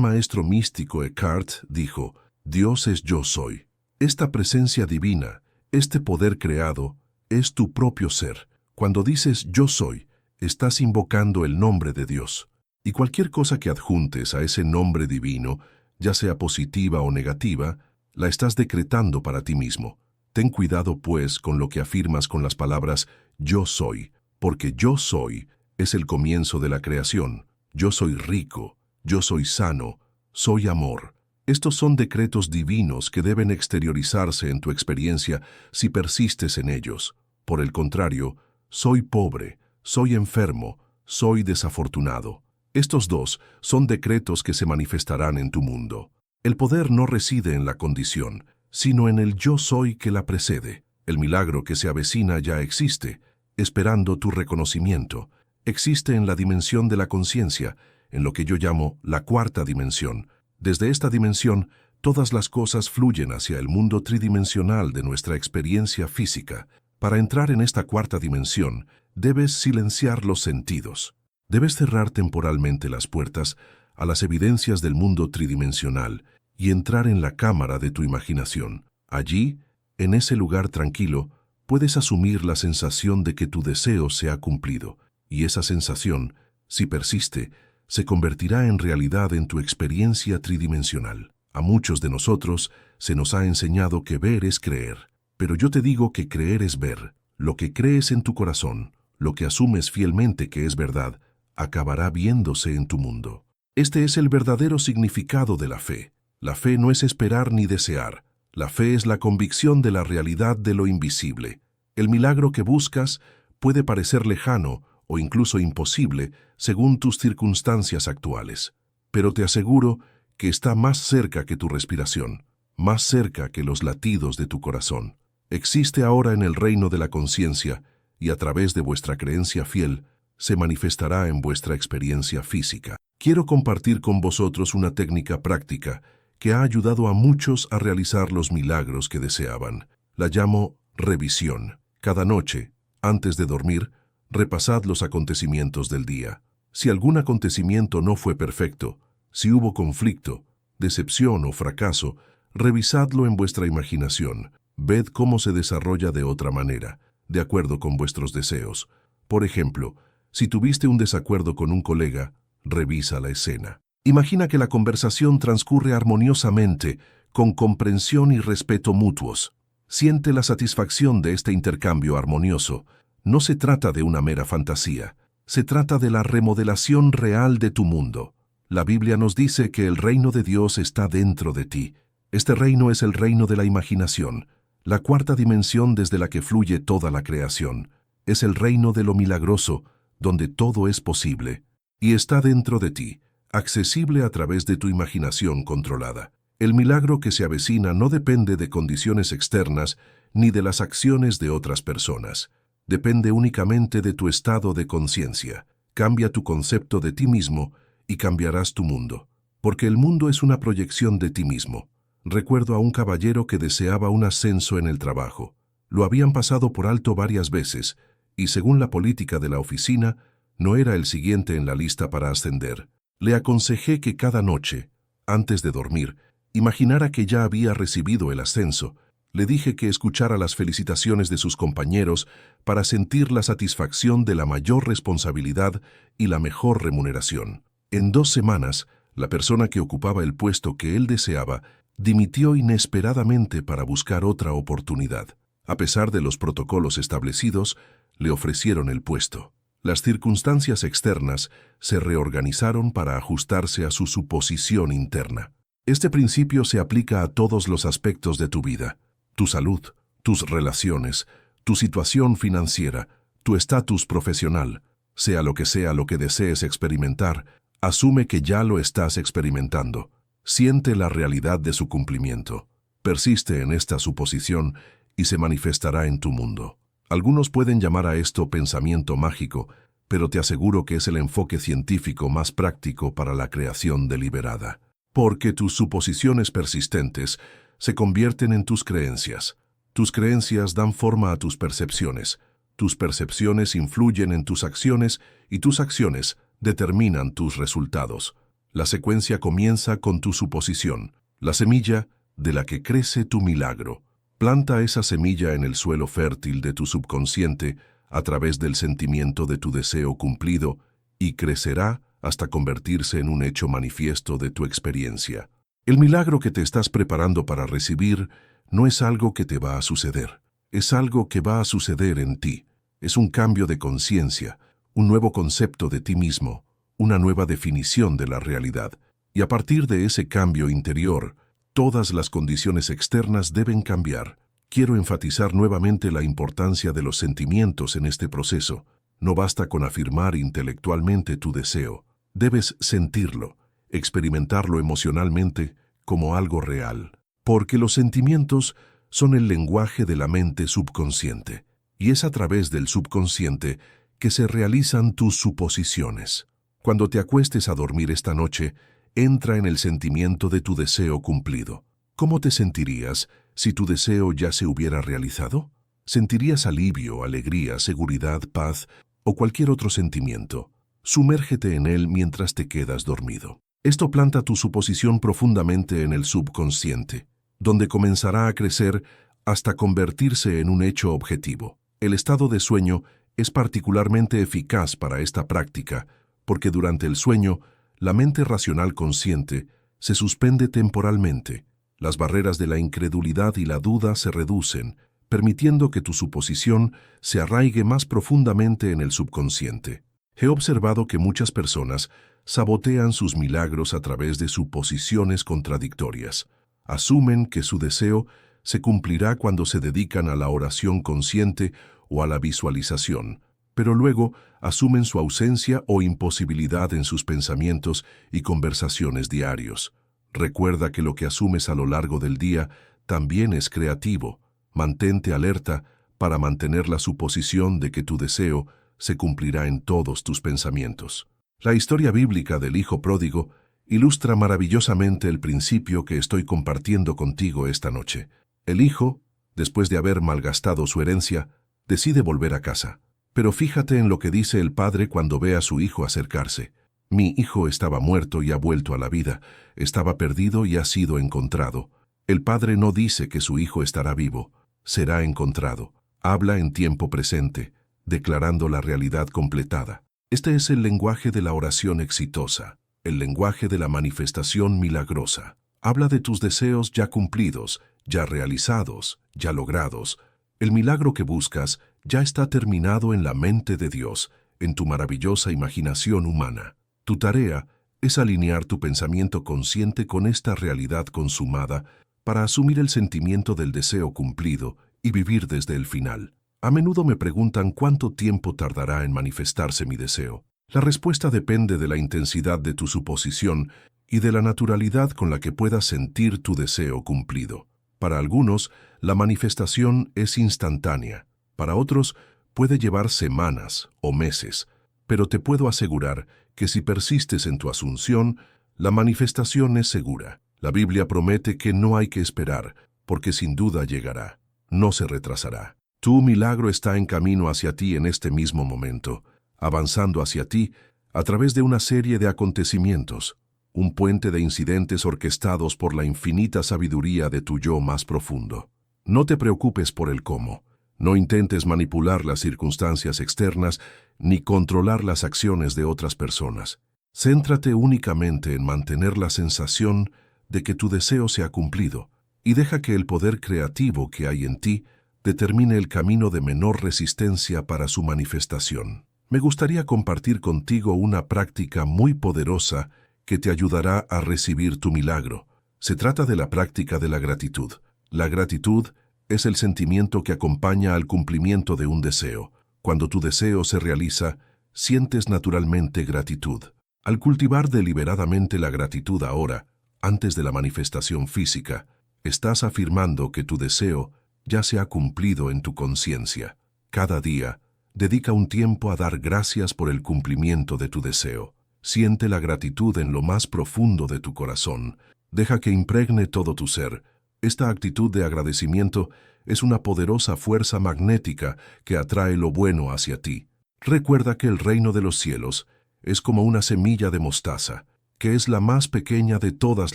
Speaker 1: maestro místico Eckhart dijo: Dios es yo soy. Esta presencia divina, este poder creado, es tu propio ser. Cuando dices yo soy, estás invocando el nombre de Dios. Y cualquier cosa que adjuntes a ese nombre divino, ya sea positiva o negativa, la estás decretando para ti mismo. Ten cuidado, pues, con lo que afirmas con las palabras yo soy, porque yo soy es el comienzo de la creación. Yo soy rico, yo soy sano, soy amor. Estos son decretos divinos que deben exteriorizarse en tu experiencia si persistes en ellos. Por el contrario, soy pobre, soy enfermo, soy desafortunado. Estos dos son decretos que se manifestarán en tu mundo. El poder no reside en la condición, sino en el yo soy que la precede. El milagro que se avecina ya existe, esperando tu reconocimiento. Existe en la dimensión de la conciencia, en lo que yo llamo la cuarta dimensión. Desde esta dimensión, todas las cosas fluyen hacia el mundo tridimensional de nuestra experiencia física. Para entrar en esta cuarta dimensión, debes silenciar los sentidos. Debes cerrar temporalmente las puertas a las evidencias del mundo tridimensional y entrar en la cámara de tu imaginación. Allí, en ese lugar tranquilo, puedes asumir la sensación de que tu deseo se ha cumplido, y esa sensación, si persiste, se convertirá en realidad en tu experiencia tridimensional. A muchos de nosotros se nos ha enseñado que ver es creer, pero yo te digo que creer es ver. Lo que crees en tu corazón, lo que asumes fielmente que es verdad, acabará viéndose en tu mundo. Este es el verdadero significado de la fe. La fe no es esperar ni desear. La fe es la convicción de la realidad de lo invisible. El milagro que buscas puede parecer lejano o incluso imposible según tus circunstancias actuales. Pero te aseguro que está más cerca que tu respiración, más cerca que los latidos de tu corazón. Existe ahora en el reino de la conciencia y a través de vuestra creencia fiel se manifestará en vuestra experiencia física. Quiero compartir con vosotros una técnica práctica que ha ayudado a muchos a realizar los milagros que deseaban. La llamo revisión. Cada noche, antes de dormir, repasad los acontecimientos del día. Si algún acontecimiento no fue perfecto, si hubo conflicto, decepción o fracaso, revisadlo en vuestra imaginación. Ved cómo se desarrolla de otra manera, de acuerdo con vuestros deseos. Por ejemplo, si tuviste un desacuerdo con un colega, revisa la escena. Imagina que la conversación transcurre armoniosamente, con comprensión y respeto mutuos. Siente la satisfacción de este intercambio armonioso. No se trata de una mera fantasía, se trata de la remodelación real de tu mundo. La Biblia nos dice que el reino de Dios está dentro de ti. Este reino es el reino de la imaginación, la cuarta dimensión desde la que fluye toda la creación. Es el reino de lo milagroso, donde todo es posible, y está dentro de ti, accesible a través de tu imaginación controlada. El milagro que se avecina no depende de condiciones externas ni de las acciones de otras personas. Depende únicamente de tu estado de conciencia. Cambia tu concepto de ti mismo y cambiarás tu mundo. Porque el mundo es una proyección de ti mismo. Recuerdo a un caballero que deseaba un ascenso en el trabajo. Lo habían pasado por alto varias veces y, según la política de la oficina, no era el siguiente en la lista para ascender. Le aconsejé que cada noche, antes de dormir, imaginara que ya había recibido el ascenso. Le dije que escuchara las felicitaciones de sus compañeros para sentir la satisfacción de la mayor responsabilidad y la mejor remuneración. En 2 semanas, la persona que ocupaba el puesto que él deseaba dimitió inesperadamente para buscar otra oportunidad. A pesar de los protocolos establecidos, le ofrecieron el puesto. Las circunstancias externas se reorganizaron para ajustarse a su suposición interna. Este principio se aplica a todos los aspectos de tu vida: tu salud, tus relaciones, tu situación financiera, tu estatus profesional. Sea lo que desees experimentar, asume que ya lo estás experimentando. Siente la realidad de su cumplimiento. Persiste en esta suposición y se manifestará en tu mundo. Algunos pueden llamar a esto pensamiento mágico, pero te aseguro que es el enfoque científico más práctico para la creación deliberada. Porque tus suposiciones persistentes se convierten en tus creencias. Tus creencias dan forma a tus percepciones. Tus percepciones influyen en tus acciones y tus acciones determinan tus resultados. La secuencia comienza con tu suposición, la semilla de la que crece tu milagro. Planta esa semilla en el suelo fértil de tu subconsciente a través del sentimiento de tu deseo cumplido y crecerá hasta convertirse en un hecho manifiesto de tu experiencia. El milagro que te estás preparando para recibir no es algo que te va a suceder, es algo que va a suceder en ti. Es un cambio de conciencia, un nuevo concepto de ti mismo, una nueva definición de la realidad. Y a partir de ese cambio interior, todas las condiciones externas deben cambiar. Quiero enfatizar nuevamente la importancia de los sentimientos en este proceso. No basta con afirmar intelectualmente tu deseo. Debes sentirlo, experimentarlo emocionalmente como algo real. Porque los sentimientos son el lenguaje de la mente subconsciente. Y es a través del subconsciente que se realizan tus suposiciones. Cuando te acuestes a dormir esta noche, entra en el sentimiento de tu deseo cumplido. ¿Cómo te sentirías si tu deseo ya se hubiera realizado? ¿Sentirías alivio, alegría, seguridad, paz o cualquier otro sentimiento? Sumérgete en él mientras te quedas dormido. Esto planta tu suposición profundamente en el subconsciente, donde comenzará a crecer hasta convertirse en un hecho objetivo. El estado de sueño es particularmente eficaz para esta práctica, porque durante el sueño, la mente racional consciente se suspende temporalmente. Las barreras de la incredulidad y la duda se reducen, permitiendo que tu suposición se arraigue más profundamente en el subconsciente. He observado que muchas personas sabotean sus milagros a través de suposiciones contradictorias. Asumen que su deseo se cumplirá cuando se dedican a la oración consciente o a la visualización, pero luego asumen su ausencia o imposibilidad en sus pensamientos y conversaciones diarios. Recuerda que lo que asumes a lo largo del día también es creativo. Mantente alerta para mantener la suposición de que tu deseo se cumplirá en todos tus pensamientos. La historia bíblica del Hijo Pródigo ilustra maravillosamente el principio que estoy compartiendo contigo esta noche. El hijo, después de haber malgastado su herencia, decide volver a casa. Pero fíjate en lo que dice el padre cuando ve a su hijo acercarse. Mi hijo estaba muerto y ha vuelto a la vida, estaba perdido y ha sido encontrado. El padre no dice que su hijo estará vivo, será encontrado. Habla en tiempo presente, declarando la realidad completada. Este es el lenguaje de la oración exitosa, el lenguaje de la manifestación milagrosa. Habla de tus deseos ya cumplidos, ya realizados, ya logrados. El milagro que buscas ya está terminado en la mente de Dios, en tu maravillosa imaginación humana. Tu tarea es alinear tu pensamiento consciente con esta realidad consumada para asumir el sentimiento del deseo cumplido y vivir desde el final. A menudo me preguntan cuánto tiempo tardará en manifestarse mi deseo. La respuesta depende de la intensidad de tu suposición y de la naturalidad con la que puedas sentir tu deseo cumplido. Para algunos, la manifestación es instantánea. Para otros, puede llevar semanas o meses. Pero te puedo asegurar que si persistes en tu asunción, la manifestación es segura. La Biblia promete que no hay que esperar, porque sin duda llegará. No se retrasará. Tu milagro está en camino hacia ti en este mismo momento, avanzando hacia ti a través de una serie de acontecimientos, un puente de incidentes orquestados por la infinita sabiduría de tu yo más profundo. No te preocupes por el cómo. No intentes manipular las circunstancias externas ni controlar las acciones de otras personas. Céntrate únicamente en mantener la sensación de que tu deseo se ha cumplido y deja que el poder creativo que hay en ti determine el camino de menor resistencia para su manifestación. Me gustaría compartir contigo una práctica muy poderosa que te ayudará a recibir tu milagro. Se trata de la práctica de la gratitud. La gratitud es el sentimiento que acompaña al cumplimiento de un deseo. Cuando tu deseo se realiza, sientes naturalmente gratitud. Al cultivar deliberadamente la gratitud ahora, antes de la manifestación física, estás afirmando que tu deseo ya se ha cumplido en tu conciencia. Cada día, dedica un tiempo a dar gracias por el cumplimiento de tu deseo. Siente la gratitud en lo más profundo de tu corazón. Deja que impregne todo tu ser. Esta actitud de agradecimiento es una poderosa fuerza magnética que atrae lo bueno hacia ti. Recuerda que el reino de los cielos es como una semilla de mostaza, que es la más pequeña de todas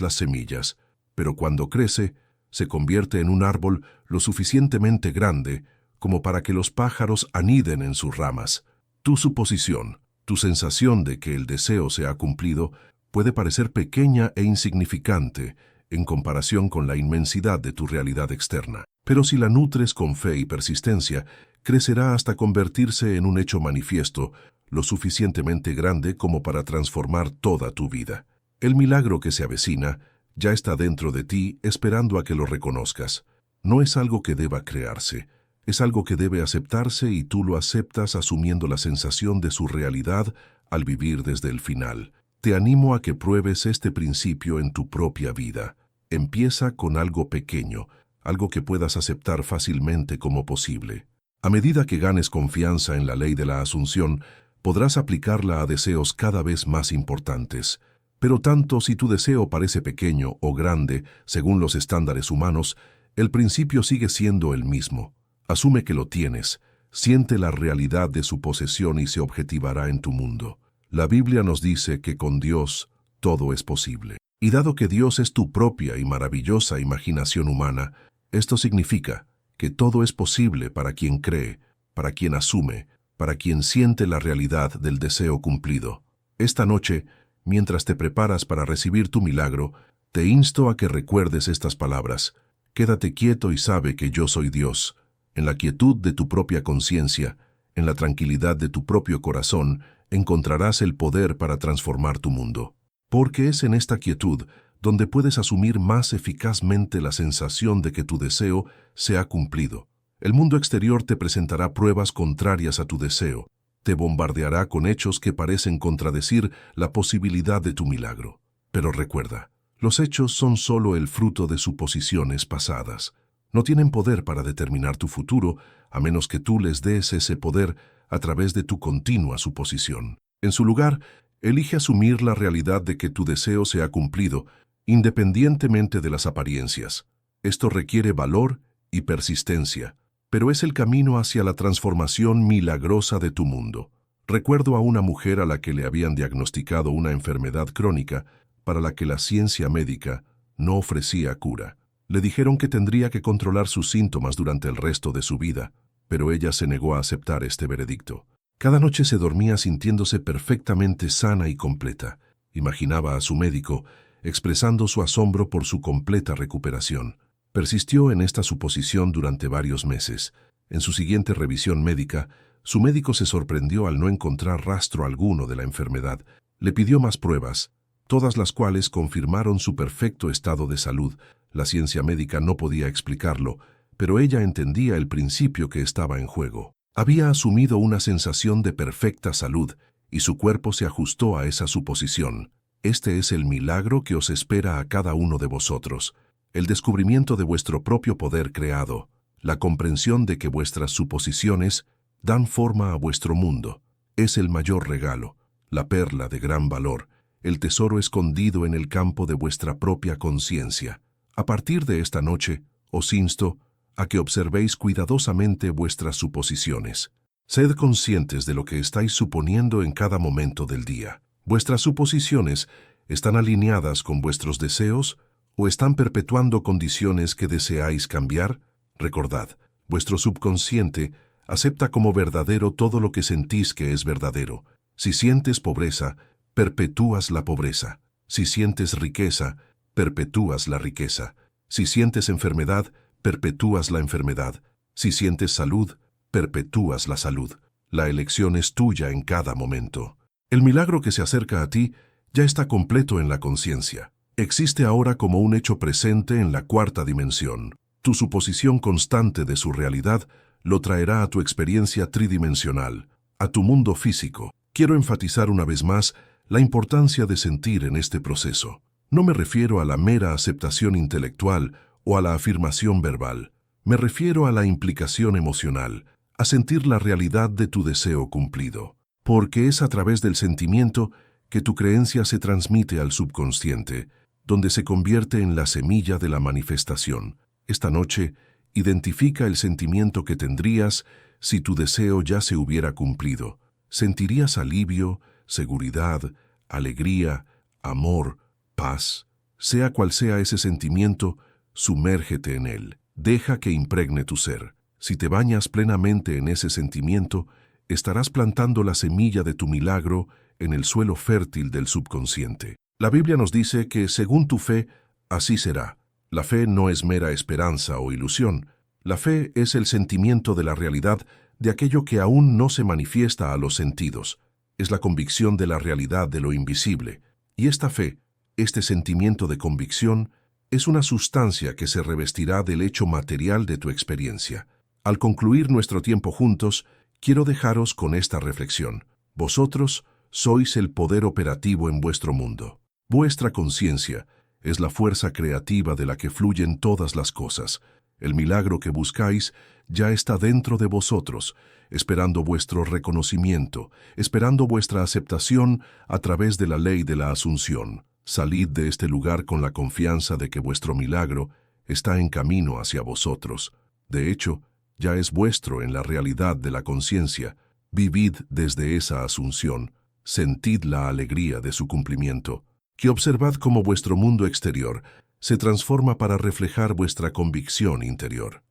Speaker 1: las semillas, pero cuando crece, se convierte en un árbol lo suficientemente grande como para que los pájaros aniden en sus ramas. Tu suposición, tu sensación de que el deseo se ha cumplido, puede parecer pequeña e insignificante en comparación con la inmensidad de tu realidad externa. Pero si la nutres con fe y persistencia, crecerá hasta convertirse en un hecho manifiesto, lo suficientemente grande como para transformar toda tu vida. El milagro que se avecina ya está dentro de ti esperando a que lo reconozcas. No es algo que deba crearse, es algo que debe aceptarse y tú lo aceptas asumiendo la sensación de su realidad al vivir desde el final. Te animo a que pruebes este principio en tu propia vida. Empieza con algo pequeño, algo que puedas aceptar fácilmente como posible. A medida que ganes confianza en la ley de la asunción, podrás aplicarla a deseos cada vez más importantes. Pero tanto si tu deseo parece pequeño o grande, según los estándares humanos, el principio sigue siendo el mismo. Asume que lo tienes, siente la realidad de su posesión y se objetivará en tu mundo. La Biblia nos dice que con Dios todo es posible. Y dado que Dios es tu propia y maravillosa imaginación humana, esto significa que todo es posible para quien cree, para quien asume, para quien siente la realidad del deseo cumplido. Esta noche, mientras te preparas para recibir tu milagro, te insto a que recuerdes estas palabras. Quédate quieto y sabe que yo soy Dios. En la quietud de tu propia conciencia, en la tranquilidad de tu propio corazón, encontrarás el poder para transformar tu mundo. Porque es en esta quietud donde puedes asumir más eficazmente la sensación de que tu deseo se ha cumplido. El mundo exterior te presentará pruebas contrarias a tu deseo, te bombardeará con hechos que parecen contradecir la posibilidad de tu milagro. Pero recuerda, los hechos son solo el fruto de suposiciones pasadas. No tienen poder para determinar tu futuro, a menos que tú les des ese poder a través de tu continua suposición. En su lugar, elige asumir la realidad de que tu deseo se ha cumplido, independientemente de las apariencias. Esto requiere valor y persistencia, pero es el camino hacia la transformación milagrosa de tu mundo. Recuerdo a una mujer a la que le habían diagnosticado una enfermedad crónica para la que la ciencia médica no ofrecía cura. Le dijeron que tendría que controlar sus síntomas durante el resto de su vida, pero ella se negó a aceptar este veredicto. Cada noche se dormía sintiéndose perfectamente sana y completa. Imaginaba a su médico expresando su asombro por su completa recuperación. Persistió en esta suposición durante varios meses. En su siguiente revisión médica, su médico se sorprendió al no encontrar rastro alguno de la enfermedad. Le pidió más pruebas, todas las cuales confirmaron su perfecto estado de salud. La ciencia médica no podía explicarlo, pero ella entendía el principio que estaba en juego. Había asumido una sensación de perfecta salud, y su cuerpo se ajustó a esa suposición. Este es el milagro que os espera a cada uno de vosotros, el descubrimiento de vuestro propio poder creado, la comprensión de que vuestras suposiciones dan forma a vuestro mundo. Es el mayor regalo, la perla de gran valor, el tesoro escondido en el campo de vuestra propia conciencia. A partir de esta noche, os insto a que observéis cuidadosamente vuestras suposiciones. Sed conscientes de lo que estáis suponiendo en cada momento del día. ¿Vuestras suposiciones están alineadas con vuestros deseos o están perpetuando condiciones que deseáis cambiar? Recordad, vuestro subconsciente acepta como verdadero todo lo que sentís que es verdadero. Si sientes pobreza, perpetúas la pobreza. Si sientes riqueza, perpetúas la riqueza. Si sientes enfermedad, perpetúas la enfermedad. Si sientes salud, perpetúas la salud. La elección es tuya en cada momento. El milagro que se acerca a ti ya está completo en la conciencia. Existe ahora como un hecho presente en la cuarta dimensión. Tu suposición constante de su realidad lo traerá a tu experiencia tridimensional, a tu mundo físico. Quiero enfatizar una vez más la importancia de sentir en este proceso. No me refiero a la mera aceptación intelectual o a la afirmación verbal. Me refiero a la implicación emocional, a sentir la realidad de tu deseo cumplido. Porque es a través del sentimiento que tu creencia se transmite al subconsciente, donde se convierte en la semilla de la manifestación. Esta noche, identifica el sentimiento que tendrías si tu deseo ya se hubiera cumplido. ¿Sentirías alivio, seguridad, alegría, amor, paz? Sea cual sea ese sentimiento, sumérgete en él. Deja que impregne tu ser. Si te bañas plenamente en ese sentimiento, estarás plantando la semilla de tu milagro en el suelo fértil del subconsciente. La Biblia nos dice que, según tu fe, así será. La fe no es mera esperanza o ilusión. La fe es el sentimiento de la realidad de aquello que aún no se manifiesta a los sentidos. Es la convicción de la realidad de lo invisible. Y esta fe, este sentimiento de convicción, es una sustancia que se revestirá del hecho material de tu experiencia. Al concluir nuestro tiempo juntos, quiero dejaros con esta reflexión. Vosotros sois el poder operativo en vuestro mundo. Vuestra conciencia es la fuerza creativa de la que fluyen todas las cosas. El milagro que buscáis ya está dentro de vosotros, esperando vuestro reconocimiento, esperando vuestra aceptación a través de la ley de la asunción. Salid de este lugar con la confianza de que vuestro milagro está en camino hacia vosotros. De hecho, ya es vuestro en la realidad de la conciencia. Vivid desde esa asunción. Sentid la alegría de su cumplimiento. Que observad cómo vuestro mundo exterior se transforma para reflejar vuestra convicción interior.